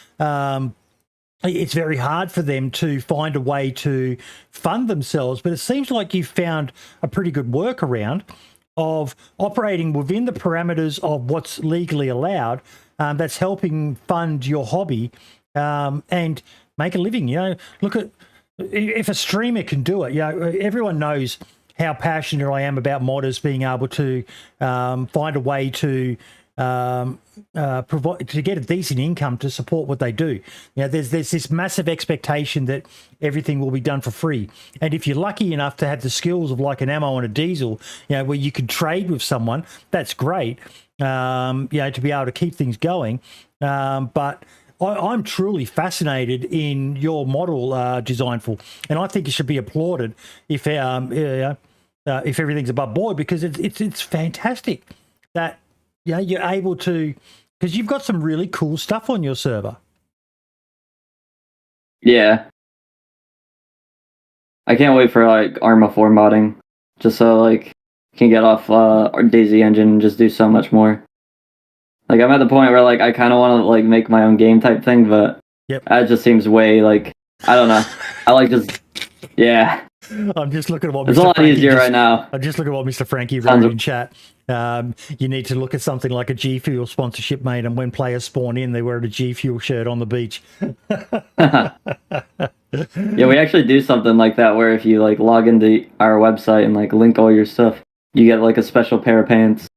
it's very hard for them to find a way to fund themselves, but it seems like you've found a pretty good workaround of operating within the parameters of what's legally allowed, that's helping fund your hobby and make a living. Look at if a streamer can do it. Everyone knows how passionate I am about modders being able to find a way to provide, to get a decent income to support what they do. You know, there's this massive expectation that everything will be done for free, and if you're lucky enough to have the skills of like an Ammo and a Diesel, you know, where you can trade with someone, that's great. You know, to be able to keep things going, but I'm truly fascinated in your model, Designful, and I think it should be applauded if everything's above board, because it's fantastic that you're able to, because you've got some really cool stuff on your server. Yeah, I can't wait for like Arma 4 modding, just so like can get off our DayZ engine and just do so much more. Like I'm at the point where like I kind of want to like make my own game type thing, but that just seems way like, I don't know. I like just I'm just looking at what it's Mr. a lot Frankie easier right now. I'm just looking at what Mr. Frankie wrote in chat. You need to look at something like a G Fuel sponsorship, mate, and when players spawn in, they wear a G Fuel shirt on the beach. Yeah, we actually do something like that where if you like log into our website and like link all your stuff, you get like a special pair of pants.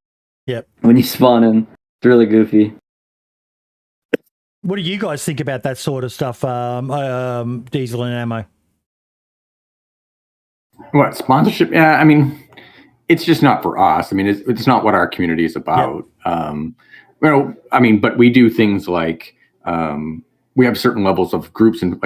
Yep. When you spawn in. It's really goofy. What do you guys think about that sort of stuff, Diesel and Ammo? What, sponsorship? Yeah, I mean, it's just not for us. I mean, it's not what our community is about. You know, I mean, but we do things like we have certain levels of groups and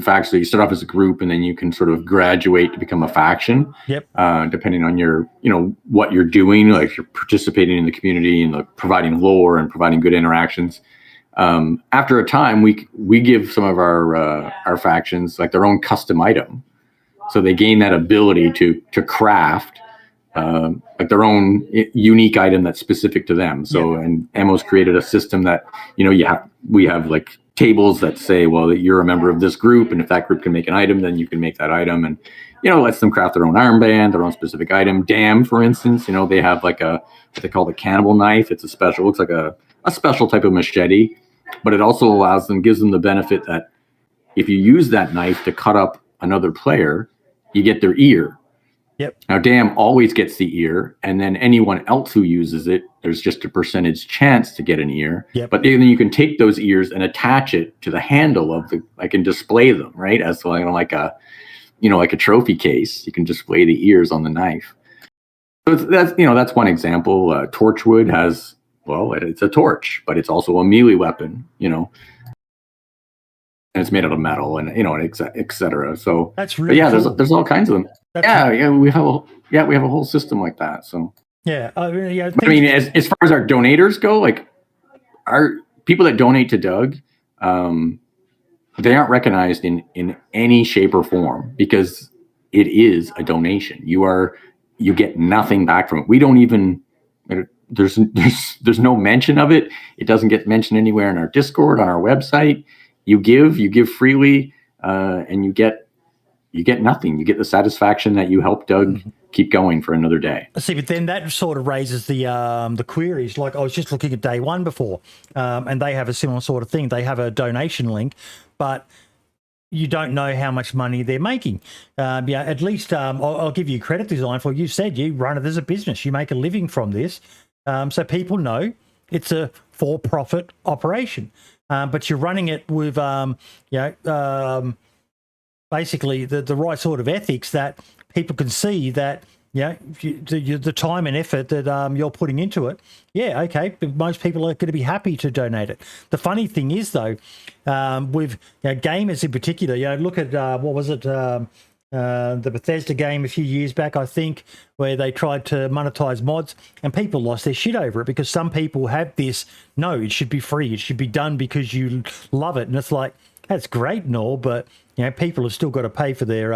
factions. So you start off as a group, and then you can sort of graduate to become a faction. Depending on your, you know, what you're doing. Like if you're participating in the community and like providing lore and providing good interactions. After a time, we give some of our factions like their own custom item, so they gain that ability to craft like their own unique item that's specific to them. So and Ammo's created a system that, you know, we have like tables that say, well, that you're a member of this group, and if that group can make an item, then you can make that item, and you know, lets them craft their own armband, their own specific item. Damn, for instance, you know, they have like what they call the cannibal knife. It's looks like a special type of machete, but it also gives them the benefit that if you use that knife to cut up another player, you get their ear. Now, Damn always gets the ear, and then anyone else who uses it, there's just a percentage chance to get an ear. But then you can take those ears and attach it to the handle of I can display them, right? As like a trophy case. You can display the ears on the knife. So that's one example. Torchwood has, well, it's a torch, but it's also a melee weapon, you know. And it's made out of metal, and you know, and et cetera. So that's really cool. There's all kinds of them. We have a whole system like that. So I mean, as far as our donators go, like our people that donate to Doug, they aren't recognized in any shape or form because it is a donation. You get nothing back from it. We don't even. There's no mention of it. It doesn't get mentioned anywhere in our Discord, on our website. You give freely, and you get nothing. You get the satisfaction that you helped Doug keep going for another day. See, but then that sort of raises the queries. Like I was just looking at Day One before, and they have a similar sort of thing. They have a donation link, but you don't know how much money they're making. At least I'll give you credit, Designful. You said you run it as a business. You make a living from this, so people know it's a for-profit operation. But you're running it with, basically the right sort of ethics that people can see that, the time and effort that you're putting into it. Yeah, okay, but most people are going to be happy to donate it. The funny thing is, though, with gamers in particular, look at, what was it, the Bethesda game a few years back, I think, where they tried to monetize mods and people lost their shit over it because some people have this, no, it should be free. It should be done because you love it. And it's like, that's great and all, but, people have still got to pay for their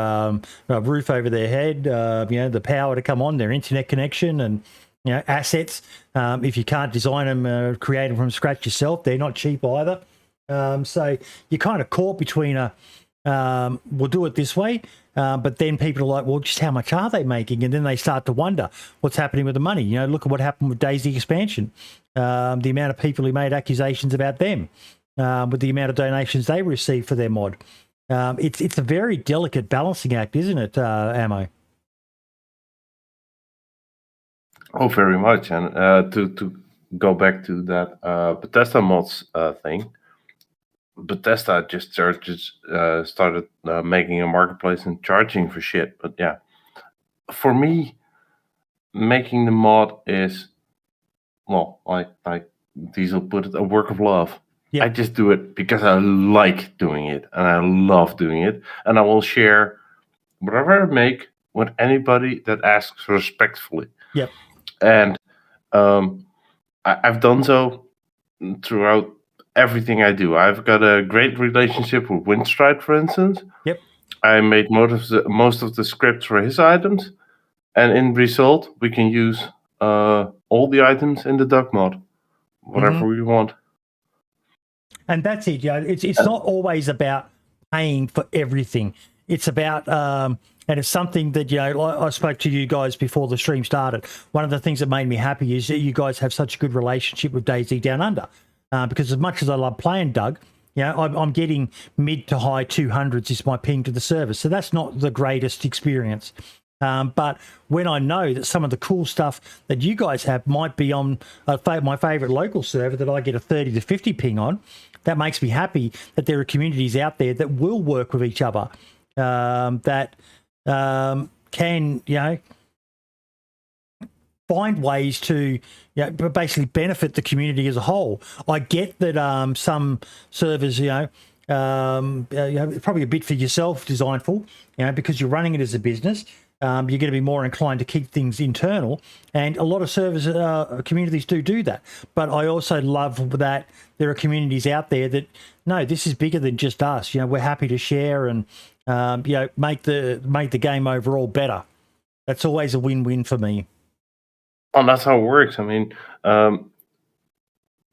roof over their head, the power to come on, their internet connection and, assets. If you can't design them, create them from scratch yourself, they're not cheap either. So you're kind of caught between we'll do it this way, but then people are like, well, just how much are they making? And then they start to wonder what's happening with the money. Look at what happened with DayZ expansion. The amount of people who made accusations about them, with the amount of donations they received for their mod. It's a very delicate balancing act, isn't it, Ammo? Oh, very much. And to go back to that Bethesda mods thing, Bethesda just started making a marketplace and charging for shit. But yeah, for me, making the mod is, well, like Diesel put it, a work of love. Yeah. I just do it because I like doing it and I love doing it, and I will share whatever I make with anybody that asks respectfully. Yep. And I've done so throughout everything I do. I've got a great relationship with Windstride, for instance. Yep. I made most of the scripts for his items, and in result, we can use all the items in the duck mod, whatever we want. And that's it. It's not always about paying for everything. It's about and it's something that, I spoke to you guys before the stream started. One of the things that made me happy is that you guys have such a good relationship with DayZ Down Under, because as much as I love playing Doug, I'm getting mid to high 200s is my ping to the server, so that's not the greatest experience. But when I know that some of the cool stuff that you guys have might be on my favorite local server that I get a 30 to 50 ping on, that makes me happy that there are communities out there that will work with each other, that can, find ways to basically benefit the community as a whole. I get that some servers, probably a bit for yourself designful, because you're running it as a business. You're going to be more inclined to keep things internal, and a lot of servers, communities do that. But I also love that there are communities out there that, no, this is bigger than just us. We're happy to share and make the game overall better. That's always a win-win for me. Oh, that's how it works. I mean,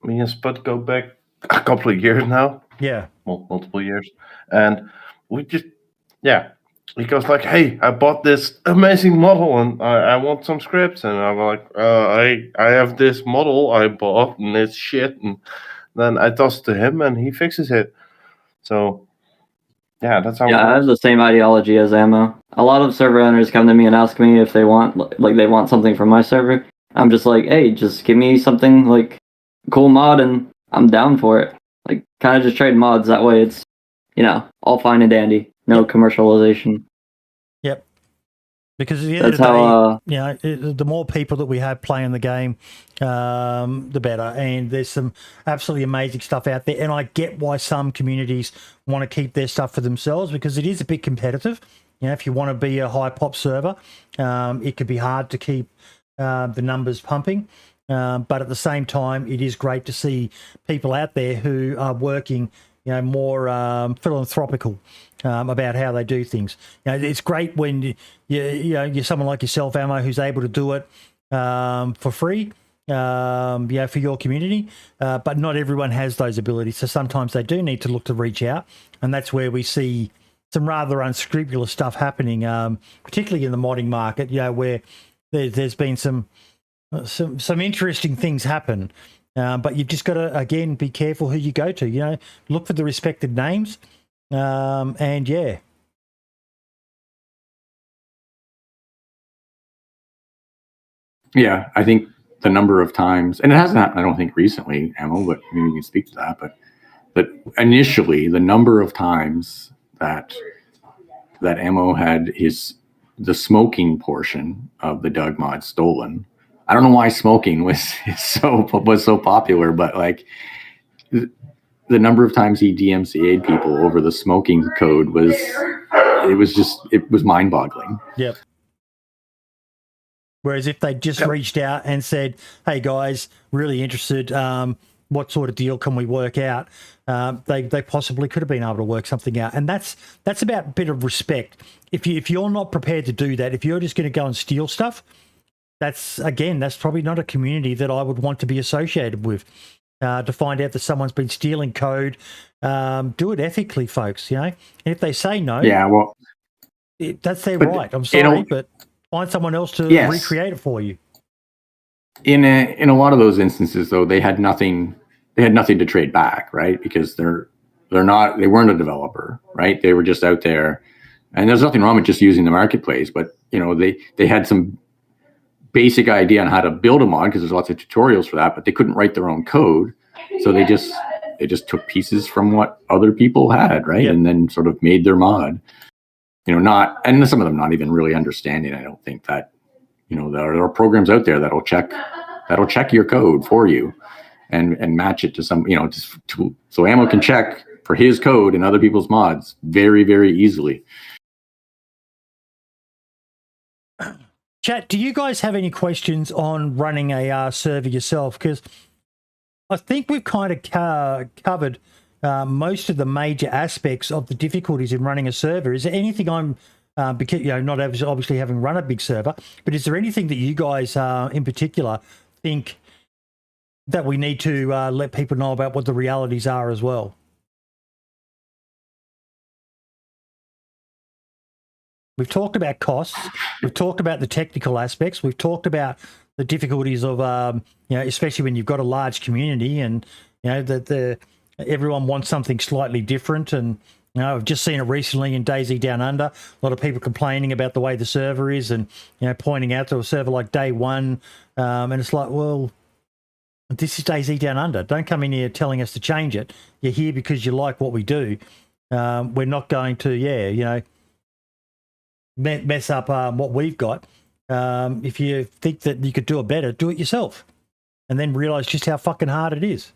me and Spud go back a couple of years now. Yeah. Well, multiple years. And we just, he goes like, hey, I bought this amazing model and I want some scripts. And I'm like, I have this model I bought and it's shit. And then I toss it to him and he fixes it. So, yeah, that's how it works. I have the same ideology as Ammo. A lot of server owners come to me and ask me if they want, they want something from my server. I'm just like, hey, just give me something like cool mod and I'm down for it. Like, kind of just trade mods. That way it's, all fine and dandy. No commercialization. Yep. Because at the end of the day, the more people that we have playing the game, the better. And there's some absolutely amazing stuff out there. And I get why some communities want to keep their stuff for themselves, because it is a bit competitive. If you want to be a high pop server, it could be hard to keep the numbers pumping. But at the same time, it is great to see people out there who are working, more philanthropical about how they do things. It's great when you're someone like yourself, Ammo, who's able to do it for free, for your community. But not everyone has those abilities, so sometimes they do need to look to reach out, and that's where we see some rather unscrupulous stuff happening, particularly in the modding market. Where there's been some interesting things happen. But you've just got to, again, be careful who you go to. Look for the respected names, and yeah. Yeah, I think the number of times, and it hasn't happened, I don't think, recently, Emil, but maybe you can speak to that. But initially, the number of times that Ammo had the smoking portion of the Doug mod stolen. I don't know why smoking was so popular, but like the number of times he DMCA'd people over the smoking code was mind-boggling. Yep. Whereas if they just reached out and said, "Hey guys, really interested. What sort of deal can we work out?" They possibly could have been able to work something out, and that's about a bit of respect. If you're not prepared to do that, if you're just going to go and steal stuff, that's probably not a community that I would want to be associated with. To find out that someone's been stealing code, do it ethically, folks. And if they say no, that's their right. I'm sorry, but find someone else to recreate it for you. In a lot of those instances, though, they had nothing to trade back, right? Because they weren't a developer, right? They were just out there, and there's nothing wrong with just using the marketplace, but they had some basic idea on how to build a mod, because there's lots of tutorials for that, but they couldn't write their own code. So they just took pieces from what other people had, right? Yep. And then sort of made their mod. And some of them not even really understanding. I don't think that, there are programs out there that'll check your code for you and match it to some, so Ammo can check for his code and other people's mods very, very easily. Chat, do you guys have any questions on running a server yourself? Because I think we've kind of covered most of the major aspects of the difficulties in running a server. Is there anything because not obviously having run a big server, but is there anything that you guys in particular think that we need to let people know about what the realities are as well? We've talked about costs. We've talked about the technical aspects. We've talked about the difficulties of, especially when you've got a large community and, that everyone wants something slightly different. And, I've just seen it recently in DayZ Down Under. A lot of people complaining about the way the server is and, pointing out to a server like Day One. And it's like, well, this is DayZ Down Under. Don't come in here telling us to change it. You're here because you like what we do. We're not going to, mess up what we've got. If you think that you could do it better, do it yourself, and then realize just how fucking hard it is.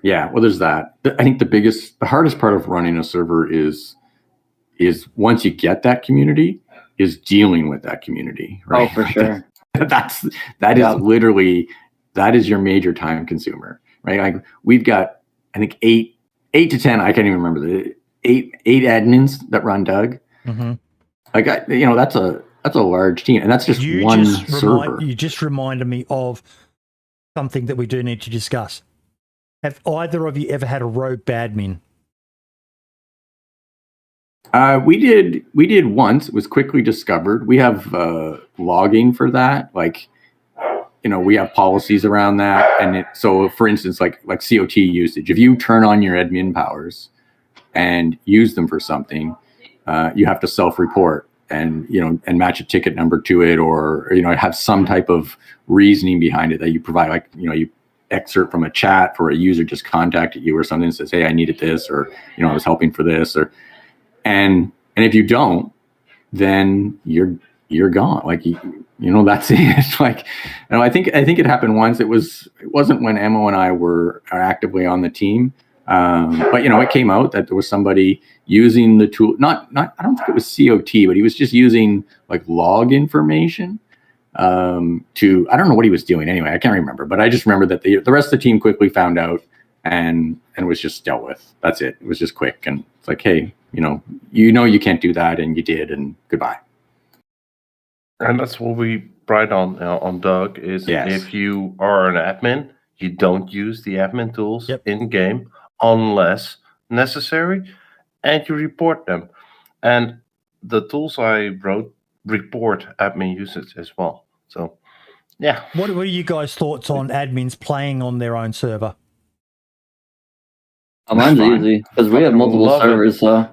Yeah, well, there's that. I think the hardest part of running a server is once you get that community, is dealing with that community. Right? Oh, for sure. that is literally, that is your major time consumer, right? Like we've got, I think 8 to 10. I can't even remember the eight admins that run Doug. Mm-hmm. Like that's a large team, and that's just one server. You just reminded me of something that we do need to discuss. Have either of you ever had a rogue badmin? We did once. It was quickly discovered. We have logging for that. Like, we have policies around that. And so for instance, like COT usage, if you turn on your admin powers and use them for something, you have to self-report and match a ticket number to it, or have some type of reasoning behind it that you provide. Like, you excerpt from a chat for a user just contacted you or something and says, hey, I needed this, or I was helping for this, and if you don't, then you're gone. Like that's it. Like, I think it happened once. It wasn't when Emma and I were actively on the team. But it came out that there was somebody using the tool, not I don't think it was COT, but he was just using like log information I don't know what he was doing anyway. I can't remember, but I just remember that the rest of the team quickly found out and was just dealt with. That's it. It was just quick, and it's like, hey, you can't do that, and you did, and goodbye. And that's what we pride on Doug is if you are an admin, you don't use the admin tools in game unless necessary, and you report them. And the tools I wrote report admin usage as well. So, yeah. What are you guys' thoughts on admins playing on their own server? Mine's easy because we have multiple servers, so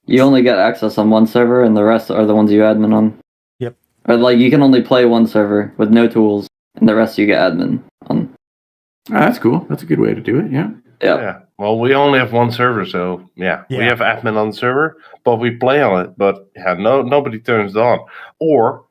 you only get access on one server, and the rest are the ones you admin on. Yep. Or like you can only play one server with no tools, and the rest you get admin on. Oh, that's cool. That's a good way to do it. Yeah. Yeah. Well, we only have one server, so we have admin on the server, but we play on it. But nobody turns it on. Or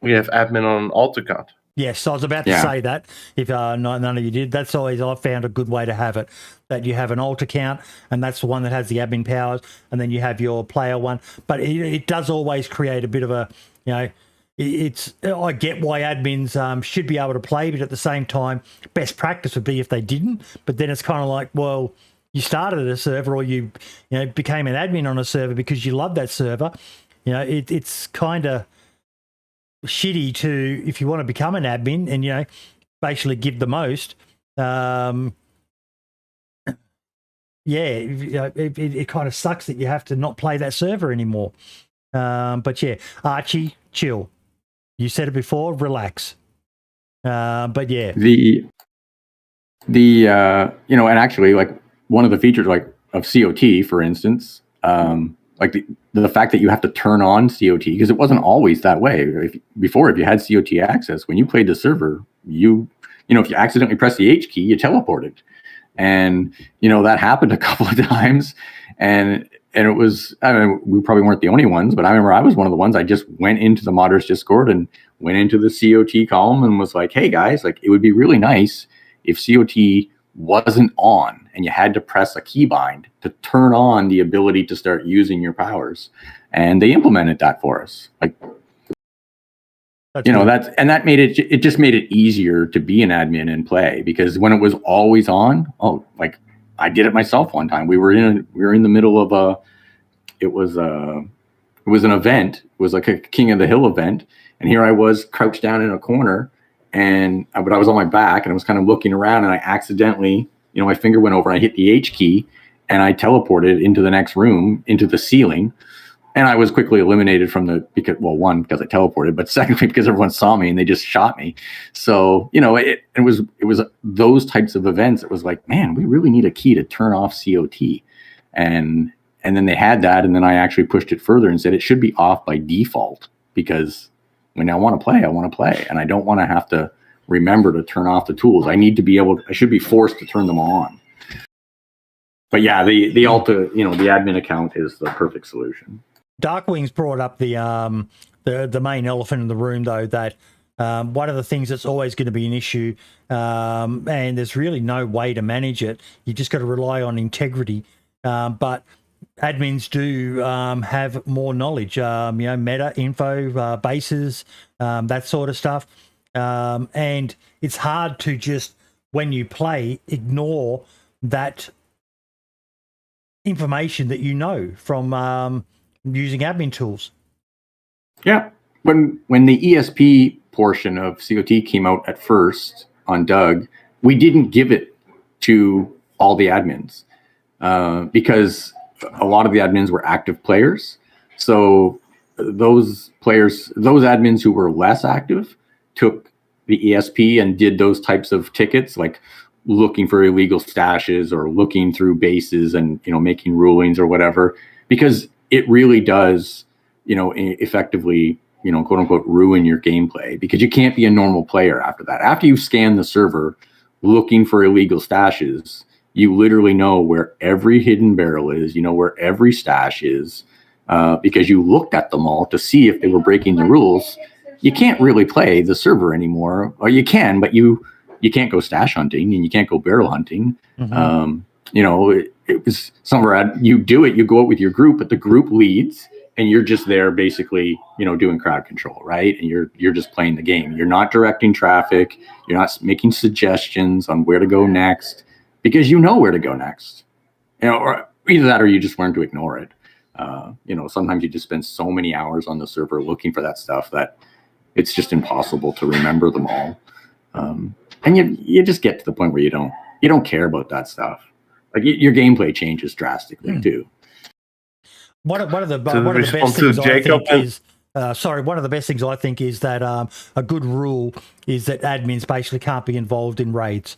we have admin on an alt account. Yes, I was about to say that. If none of you did, that's always I've found a good way to have it. That you have an alt account, and that's the one that has the admin powers, and then you have your player one. But it does always create a bit of a, I get why admins should be able to play, but at the same time, best practice would be if they didn't. But then it's kind of like, well, you started a server, or you became an admin on a server because you love that server. It's kind of shitty to, if you want to become an admin and basically give the most. It kind of sucks that you have to not play that server anymore. But yeah, Archie, chill. You said it before, relax. But yeah, and actually, like one of the features like of COT, for instance, like the fact that you have to turn on COT, because it wasn't always that way. Before, if you had COT access, when you played the server, if you accidentally press the H key, you teleported. And, that happened a couple of times. And it was, I mean, we probably weren't the only ones, but I remember I was one of the ones. I just went into the Modders Discord and went into the COT column and was like, hey guys, like, it would be really nice if COT wasn't on and you had to press a keybind to turn on the ability to start using your powers. And they implemented that for us. Like, that made it just made it easier to be an admin and play, because when it was always on, like I did it myself one time. We were in the middle of it was an event. It was like a King of the Hill event. And here I was crouched down in a corner, but I was on my back and I was kind of looking around, and I accidentally, my finger went over and I hit the H key and I teleported into the next room, into the ceiling. And I was quickly eliminated from because I teleported, but secondly, because everyone saw me and they just shot me. So, it was those types of events. It was like, man, we really need a key to turn off COT. And then they had that. And then I actually pushed it further and said it should be off by default, because when I want to play, I want to play. And I don't want to have to remember to turn off the tools. I should be forced to turn them on. But yeah, the admin account is the perfect solution. Darkwing's brought up the main elephant in the room, though, that one of the things that's always going to be an issue, and there's really no way to manage it. You just got to rely on integrity. But admins do have more knowledge, meta, info, bases, that sort of stuff. And it's hard to just, when you play, ignore that information that from using admin tools. Yeah. When the ESP portion of COT came out at first on Doug, we didn't give it to all the admins because a lot of the admins were active players. So those admins who were less active took the ESP and did those types of tickets, like looking for illegal stashes or looking through bases and, making rulings or whatever, because it really does, effectively, quote unquote, ruin your gameplay, because you can't be a normal player after that. After you scan the server looking for illegal stashes, you literally know where every hidden barrel is, where every stash is, because you looked at them all to see if they were breaking the rules. You can't really play the server anymore, or you can, but you can't go stash hunting and you can't go barrel hunting. Mm-hmm. It was somewhere you do it, you go out with your group, but the group leads and you're just there basically, doing crowd control, right? And you're just playing the game. You're not directing traffic. You're not making suggestions on where to go next, because you know where to go next. Or either that or you just learn to ignore it. Sometimes you just spend so many hours on the server looking for that stuff that it's just impossible to remember them all. And you just get to the point where you don't care about that stuff. Like your gameplay changes drastically too. One of the best things I think is one of the best things I think is that a good rule is that admins basically can't be involved in raids.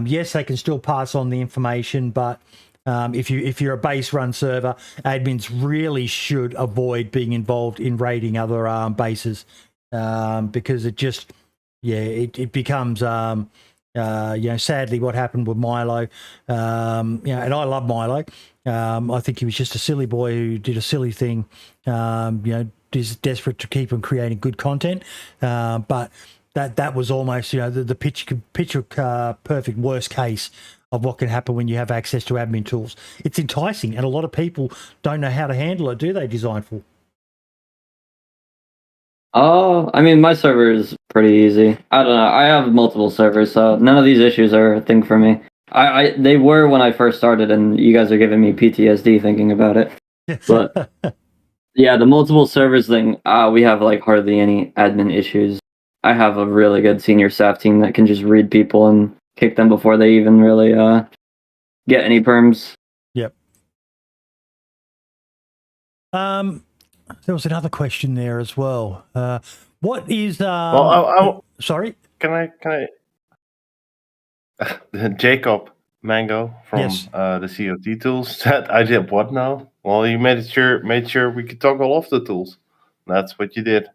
Yes, they can still pass on the information, but if you're a base run server, admins really should avoid being involved in raiding other bases, because it just it becomes sadly what happened with Milo, and I love Milo. I think he was just a silly boy who did a silly thing, is desperate to keep on creating good content, but that was almost the picture perfect worst case of what can happen when you have access to admin tools. It's enticing, and a lot of people don't know how to handle it, do they, Designful? I mean, my server is pretty easy. I don't know. I have multiple servers, so none of these issues are a thing for me. They were when I first started, and you guys are giving me PTSD thinking about it. But yeah, the multiple servers thing, we have like hardly any admin issues. I have a really good senior staff team that can just read people and kick them before they even really get any perms. Yep. There was another question there as well. What is sorry? Can I Jacob Mango from yes. the COT tools said, I did what now? Well, you made sure we could toggle off the tools. That's what you did.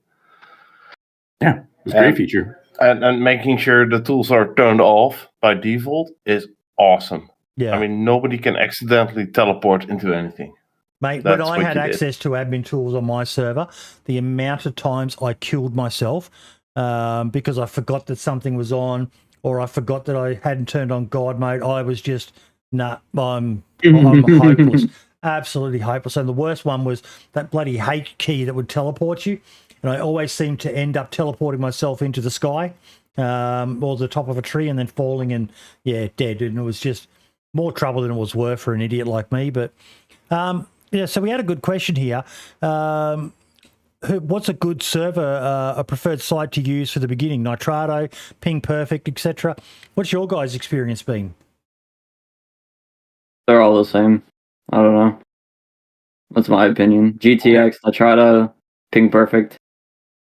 Yeah, it was a great feature. And making sure the tools are turned off by default is awesome. Yeah. I mean, nobody can accidentally teleport into anything. Mate, That's when I what had you did. access to admin tools on my server, the amount of times I killed myself because I forgot that something was on, or I forgot that I hadn't turned on God mode, I was just, I'm hopeless. Absolutely hopeless. And the worst one was that bloody H key that would teleport you. And I always seemed to end up teleporting myself into the sky or the top of a tree and then falling and, dead. And it was just more trouble than it was worth for an idiot like me. But, so we had a good question here. What's a good server, a preferred site to use for the beginning? Nitrado, Ping Perfect, etc. What's your guys' experience been? They're all the same. I don't know. That's my opinion. GTX, Nitrado, Ping Perfect.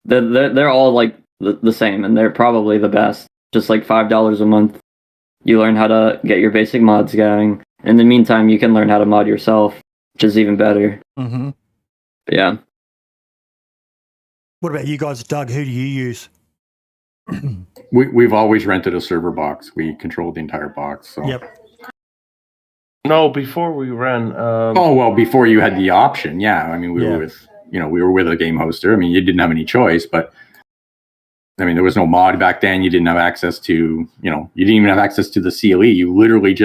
They're all like the same, and they're probably the best. Just like $5 a month, you learn how to get your basic mods going. In the meantime, you can learn how to mod yourself, which is even better. Mm-hmm. Yeah. What about you guys, Doug? Who do you use? We've always rented a server box. We controlled the entire box. So. Yep. No, before we ran. Before you had the option, yeah. I mean, we were with a game hoster. I mean, you didn't have any choice, but I mean, there was no mod back then. You didn't have access to, you didn't even have access to the CLE. You literally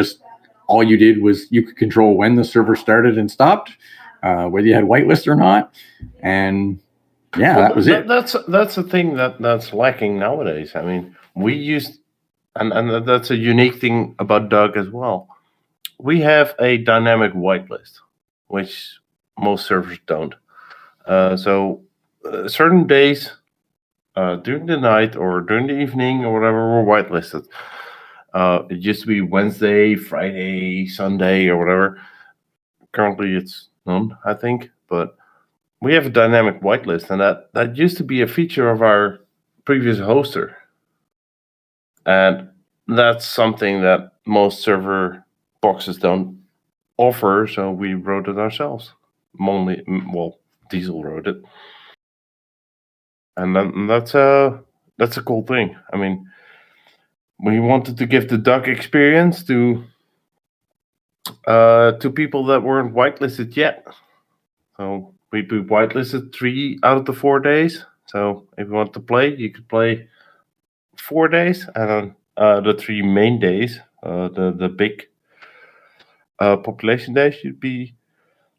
all you did was you could control when the server started and stopped, whether you had whitelist or not, and that was it. That's the thing that's lacking nowadays. I mean, we used, and that's a unique thing about Doug as well. We have a dynamic whitelist, which most servers don't. So certain days during the night or during the evening or whatever, we're whitelisted. It used to be Wednesday, Friday, Sunday, or whatever. Currently, it's none, I think. But we have a dynamic whitelist, and that used to be a feature of our previous hoster. And that's something that most server boxes don't offer, so we wrote it ourselves. Diesel wrote it, and then that's a cool thing. I mean, we wanted to give the Duck experience to people that weren't whitelisted yet. So we whitelisted 3 out of the 4 days. So if you want to play, you could play 4 days, and then the 3 main days, the big population days, you'd be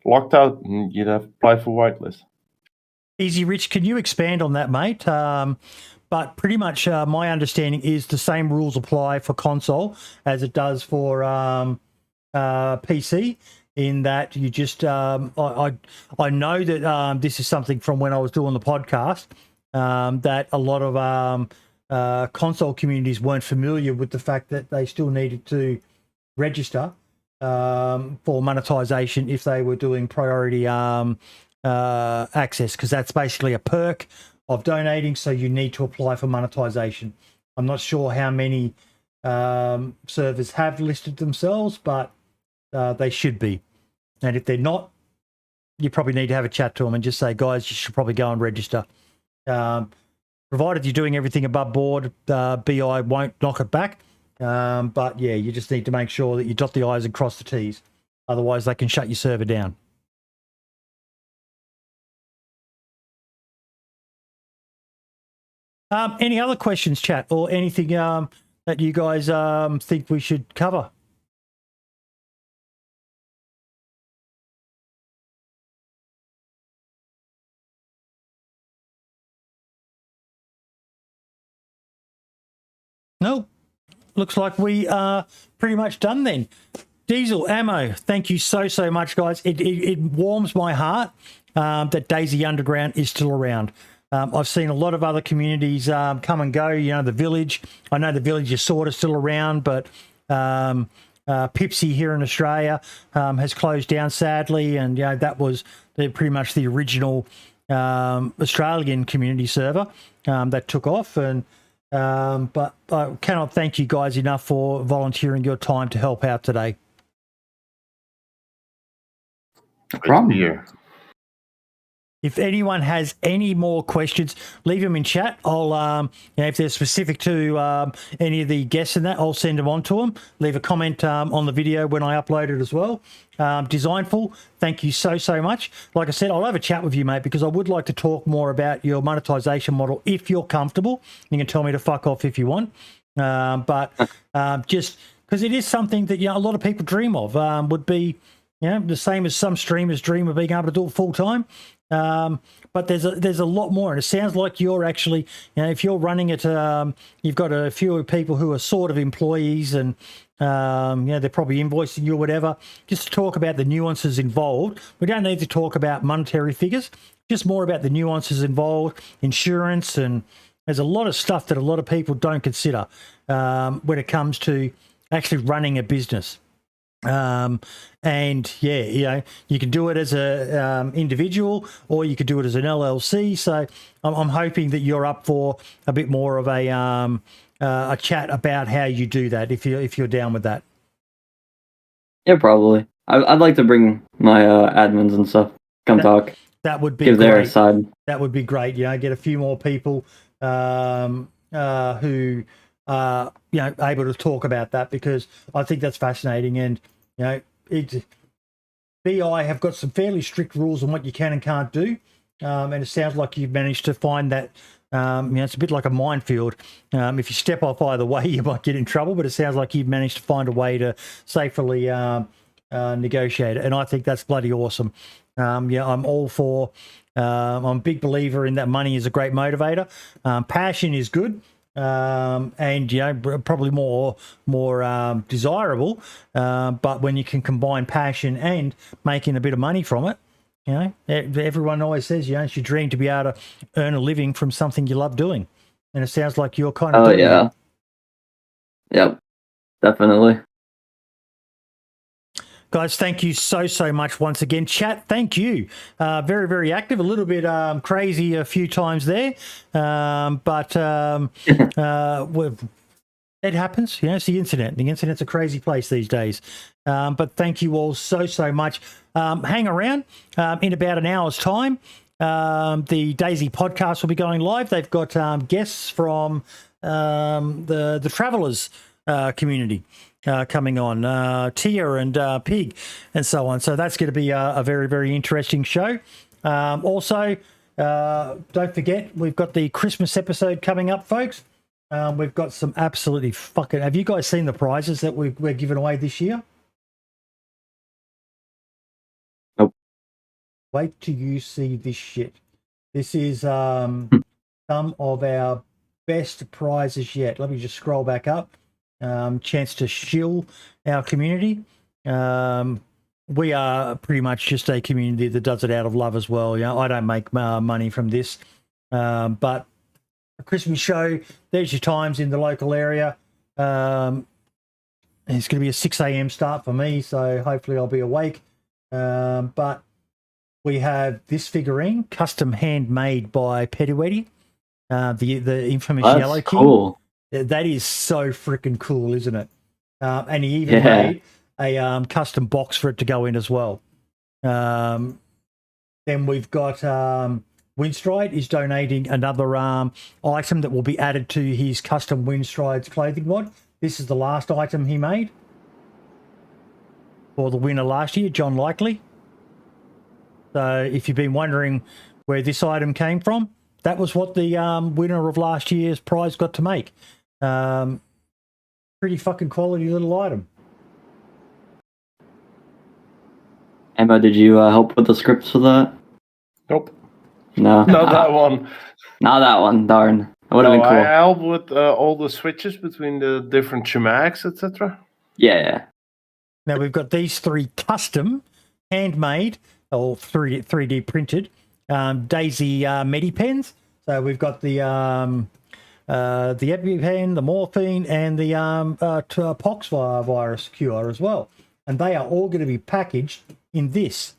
locked out and you'd have to apply for whitelist. Easy Rich, can you expand on that, mate? But pretty much my understanding is the same rules apply for console as it does for PC, in that you just I know that this is something from when I was doing the podcast, that a lot of console communities weren't familiar with the fact that they still needed to register for monetization if they were doing priority access, because that's basically a perk of donating, so you need to apply for monetization. I'm not sure how many servers have listed themselves, but they should be. And if they're not, you probably need to have a chat to them and just say, guys, you should probably go and register. Provided you're doing everything above board, BI won't knock it back. But yeah, you just need to make sure that you dot the I's and cross the T's. Otherwise, they can shut your server down. Any other questions, chat, or anything that you guys think we should cover? No, looks like we are pretty much done then. Diesel, Ammo, thank you so much, guys. It warms my heart that DayZ Underground is still around. I've seen a lot of other communities come and go. You know, the Village. I know the Village is sort of still around, but Pipsy here in Australia has closed down, sadly. And, you know, that was pretty much the original Australian community server that took off. And but I cannot thank you guys enough for volunteering your time to help out today. No problem. Here. If anyone has any more questions, leave them in chat. I'll, if they're specific to any of the guests in that, I'll send them on to them. Leave a comment on the video when I upload it as well. Designful, thank you so much. Like I said, I'll have a chat with you, mate, because I would like to talk more about your monetization model if you're comfortable. You can tell me to fuck off if you want, but just because it is something that a lot of people dream of. Would be the same as some streamers dream of being able to do it full time. But there's a lot more, and it sounds like you're actually, if you're running it, you've got a few people who are sort of employees, and they're probably invoicing you or whatever. Just to talk about the nuances involved. We don't need to talk about monetary figures, just more about the nuances involved, insurance, and there's a lot of stuff that a lot of people don't consider when it comes to actually running a business. And you can do it as a individual, or you could do it as an LLC. So I'm hoping that you're up for a bit more of a chat about how you do that, if you're down with that. Yeah, probably. I'd like to bring my admins and stuff. Talk. That would be give great. Their side. That would be great. Get a few more people who are able to talk about that, because I think that's fascinating. And BI have got some fairly strict rules on what you can and can't do, and it sounds like you've managed to find that. It's a bit like a minefield. If you step off either way, you might get in trouble, but it sounds like you've managed to find a way to safely negotiate it, and I think that's bloody awesome. I'm all for. I'm a big believer in that. Money is a great motivator. Passion is good. And probably more desirable, but when you can combine passion and making a bit of money from it, everyone always says it's your dream to be able to earn a living from something you love doing, and it sounds like you're kind of doing that. Yep, definitely. Guys, thank you so much once again. Chat, thank you. Very, very active. A little bit crazy a few times there, but it happens. It's the internet. The internet's a crazy place these days. But thank you all so much. Hang around. In about an hour's time, the DayZ podcast will be going live. They've got guests from the Travelers community. Coming on, Tia and Pig and so on. So that's going to be a very, very interesting show. Also, don't forget, we've got the Christmas episode coming up, folks. We've got some absolutely fucking... Have you guys seen the prizes that we're giving away this year? Nope. Wait till you see this shit. This is some of our best prizes yet. Let me just scroll back up. Chance to shill our community. We are pretty much just a community that does it out of love as well. I don't make money from this, but a Christmas show, there's your times in the local area. It's going to be a 6 a.m. start for me, so hopefully I'll be awake. But we have this figurine, custom handmade by Pettywetty, the infamous Yellow King. Cool. That is so freaking cool, isn't it? And he even made a custom box for it to go in as well. Then we've got Windstride is donating another item that will be added to his custom Windstride's clothing mod. This is the last item he made for the winner last year, John Likely. So if you've been wondering where this item came from, that was what the winner of last year's prize got to make. Pretty fucking quality little item. Emma, did you help with the scripts for that? Nope. No. Not that one. Not that one. Darn. That would have been cool. I helped with all the switches between the different shemags, etc. Yeah. Now we've got these three custom, handmade, or 3D printed DayZ MediPens. So we've got the EpiPen, the morphine, and the pox virus cure as well. And they are all going to be packaged in this.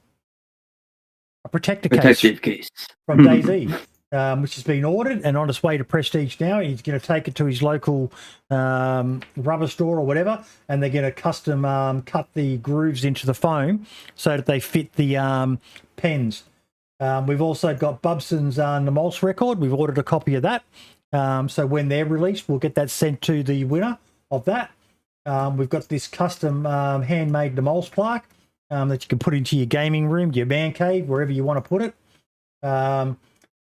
A protective case case from DayZ. which has been ordered and on its way to Prestige now. He's going to take it to his local rubber store or whatever, and they're going to custom cut the grooves into the foam so that they fit the pens. We've also got Bubson's Namolse record. We've ordered a copy of that. So when they're released, we'll get that sent to the winner of that. We've got this custom handmade Namolse plaque that you can put into your gaming room, your man cave, wherever you want to put it.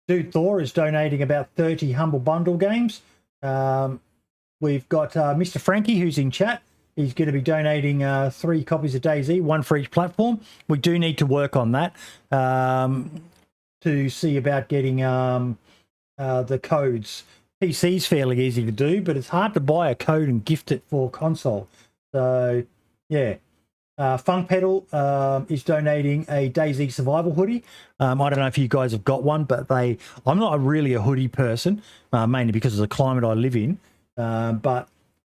Dude Thor is donating about 30 Humble Bundle games. We've got Mr. Frankie, who's in chat. He's going to be donating 3 copies of DayZ, 1 for each platform. We do need to work on that to see about getting the codes. PC's fairly easy to do, but it's hard to buy a code and gift it for console. So, yeah. Funk Pedal is donating a DayZ Survival hoodie. I don't know if you guys have got one, but I'm not really a hoodie person, mainly because of the climate I live in. But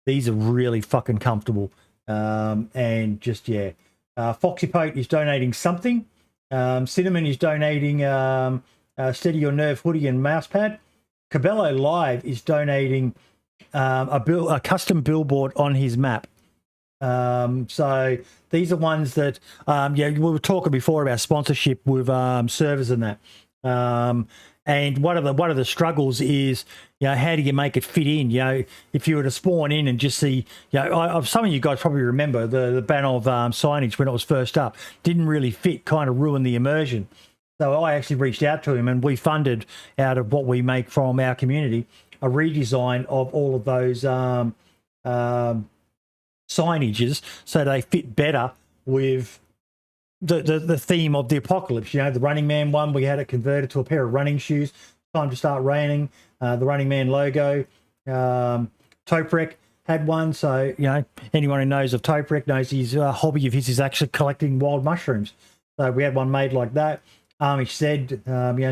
these are really fucking comfortable. And just, yeah. Foxy Pote is donating something. Cinnamon is donating Steady Your Nerve hoodie and mouse pad. Cabello Live is donating a custom billboard on his map. So these are ones that we were talking before about sponsorship with servers and that. And one of the struggles is, how do you make it fit in? If you were to spawn in and just see, some of you guys probably remember the banner of signage when it was first up didn't really fit, kind of ruined the immersion. So I actually reached out to him and we funded out of what we make from our community a redesign of all of those signages so they fit better with the theme of the apocalypse. The Running Man one, we had it converted to a pair of running shoes. Time to start raining. The Running Man logo. Toprek had one, so anyone who knows of Toprek knows his hobby of his is actually collecting wild mushrooms. So we had one made like that. Amish said,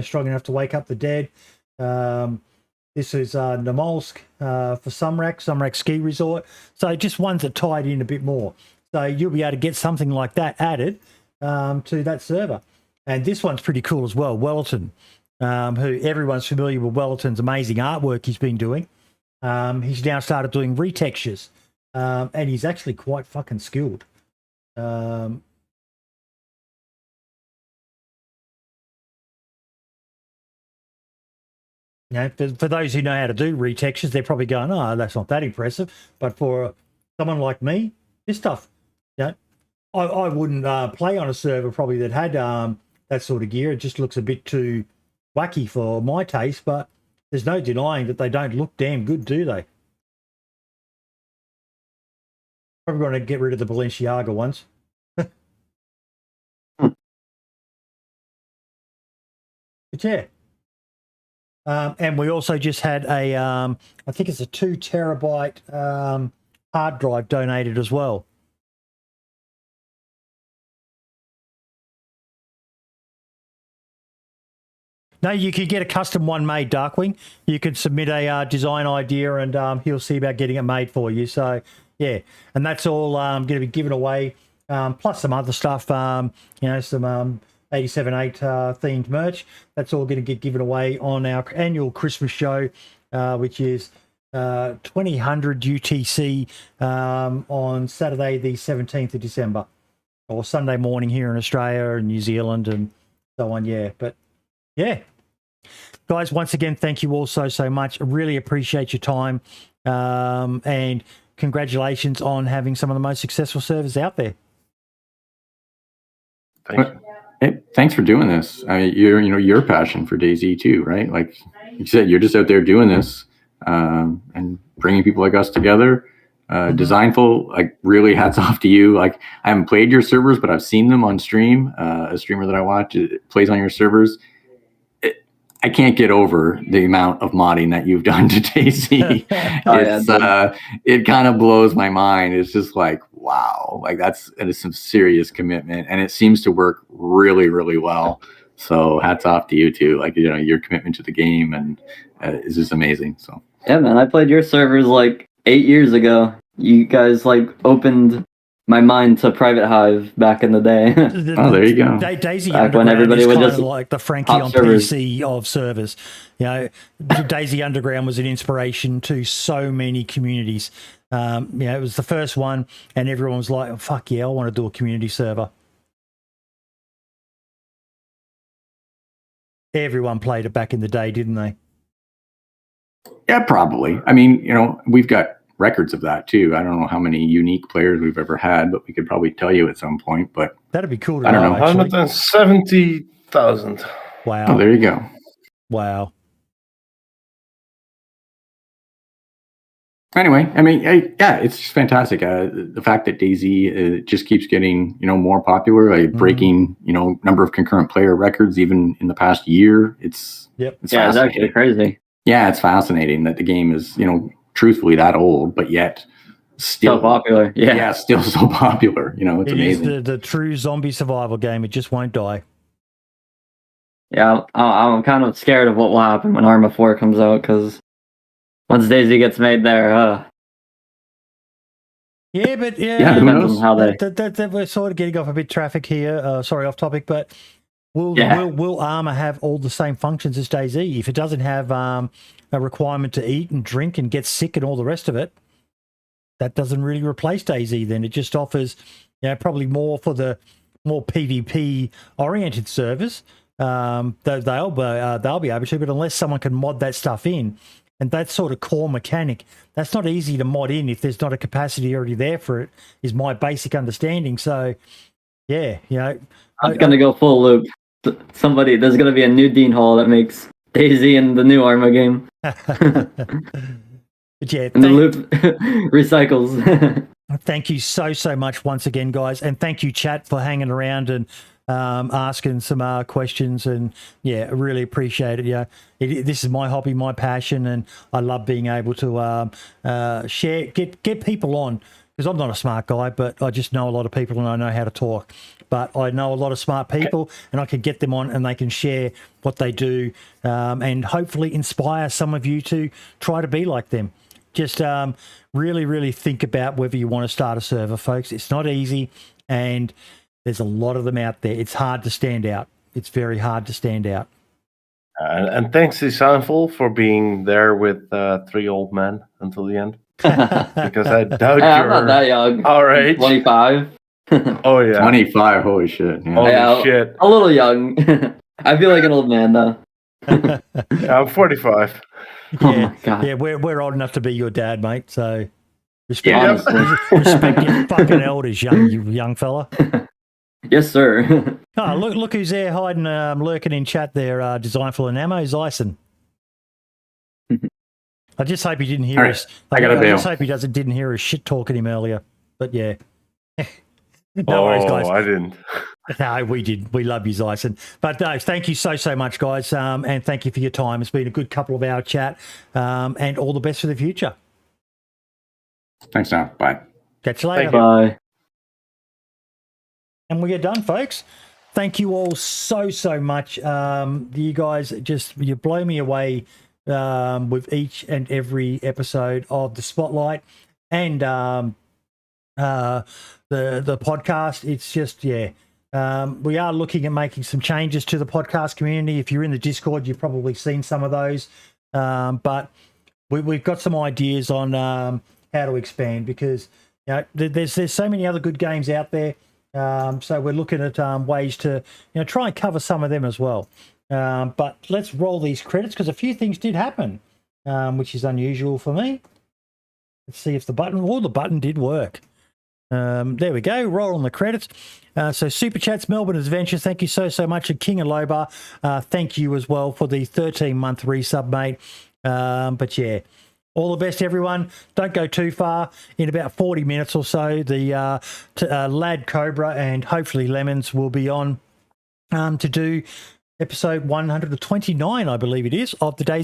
strong enough to wake up the dead. This is Namolsk for Sumrak Ski Resort. So just ones that tied in a bit more. So you'll be able to get something like that added to that server. And this one's pretty cool as well. Wellerton, who everyone's familiar with Wellerton's amazing artwork he's been doing. He's now started doing retextures. And he's actually quite fucking skilled. For those who know how to do retextures, they're probably going, oh, that's not that impressive. But for someone like me, this stuff, I wouldn't play on a server probably that had that sort of gear. It just looks a bit too wacky for my taste, but there's no denying that they don't look damn good, do they? Probably going to get rid of the Balenciaga ones. But yeah. And we also just had a, I think it's a 2 terabyte hard drive donated as well. No, you could get a custom one made, Darkwing. You could submit a design idea and he'll see about getting it made for you. So, yeah, and that's all going to be given away, plus some other stuff, some 87.8 themed merch. That's all going to get given away on our annual Christmas show, which is 2000 UTC on Saturday the 17th of December, or Sunday morning here in Australia and New Zealand and so on. Yeah, but yeah, guys, once again, thank you all so much. I really appreciate your time, and congratulations on having some of the most successful servers out there. Thanks. Hey, thanks for doing this. Your passion for DayZ too, right? Like you said, you're just out there doing this and bringing people like us together. Designful, like really hats off to you. Like I haven't played your servers, but I've seen them on stream. A streamer that I watch plays on your servers. I can't get over the amount of modding that you've done to DayZ. It kind of blows my mind. It's just like, wow, like that is some serious commitment, and it seems to work really, really well. So hats off to you too. Like your commitment to the game and is just amazing. So yeah, man, I played your servers like 8 years ago. You guys like opened my mind to Private Hive back in the day. Oh, there you go. DayZ Back when Underground everybody is would kind just of like the Frankie hop on servers. PC of servers. You know, DayZ Underground was an inspiration to so many communities. It was the first one, and everyone was like, oh, "Fuck yeah, I want to do a community server." Everyone played it back in the day, didn't they? Yeah, probably. I mean, we've got records of that too. I don't know how many unique players we've ever had, but we could probably tell you at some point. But That'd be cool to I don't know. know. Actually. 170,000. Wow. oh, there you go. Wow. Anyway, I mean, yeah, it's just fantastic. The fact that DayZ just keeps getting, more popular, breaking, number of concurrent player records even in the past year. It's It's actually crazy. Yeah, it's fascinating that the game is, truthfully that old, but yet still So popular. Yeah. still so popular. It's amazing. It is the true zombie survival game. It just won't die. Yeah, I'm kind of scared of what will happen when Arma 4 comes out, because once DayZ gets made there, Yeah, but Yeah, yeah, who depends knows? on how they. that we're sort of getting off a bit traffic here. Sorry, off topic, but will Arma have all the same functions as DayZ? If it doesn't have a requirement to eat and drink and get sick and all the rest of it, that doesn't really replace DayZ. Then it just offers, probably more for the more PvP oriented servers. They'll be able to, but unless someone can mod that stuff in. And that sort of core mechanic, that's not easy to mod in if there's not a capacity already there for it, is my basic understanding. So, yeah, I'm going to go full loop. There's going to be a new Dean Hall that makes DayZ in the new Arma game. But yeah, And the loop recycles. thank you so much once again, guys. And thank you, chat, for hanging around and asking some questions, and I really appreciate it. This is my hobby, my passion, and I love being able to share, get people on, because I'm not a smart guy, but I just know a lot of people and I know how to talk. But I know a lot of smart people, and I can get them on and they can share what they do, and hopefully inspire some of you to try to be like them. Just really think about whether you want to start a server, folks. It's not easy, and there's a lot of them out there. It's hard to stand out. It's very hard to stand out. And thanks to Soundful for being there with 3 old men until the end. Because I doubt I'm not that young. our age. 25. Oh, yeah. 25, holy shit. Yeah. Holy shit. A little young. I feel like an old man, though. I'm 45. Oh my God. Yeah, we're old enough to be your dad, mate. So respect, Honestly. respect your fucking elders, you young fella. Yes, sir. Oh, look who's there hiding, lurking in chat there, Designful and Ammo, Zyson. I just hope he didn't hear All right, us. I gotta I bail. just hope he didn't hear us shit talking him earlier. But yeah. No worries, guys. I didn't. No, we did. We love you, Zyson. But no, thank you so much, guys. And thank you for your time. It's been a good couple of hour chat. And all the best for the future. Thanks, now. Bye. Catch you later. Thank you. Bye. And we are done, folks. Thank you all so much. You guys you blow me away with each and every episode of the Spotlight and the podcast. It's just we are looking at making some changes to the podcast community. If you're in the Discord, you've probably seen some of those, but we've got some ideas on how to expand, because there's so many other good games out there. So we're looking at ways to try and cover some of them as well. But let's roll these credits, because a few things did happen, which is unusual for me. Let's see if the button did work. There we go. Roll on the credits. So Super Chats, Melbourne Adventures, thank you so much. And King of Lobar, thank you as well for the 13-month resub, mate. But yeah, all the best, everyone. Don't go too far. In about 40 minutes or so, the Lad Cobra and hopefully Lemons will be on to do episode 129, I believe it is, of the DayZ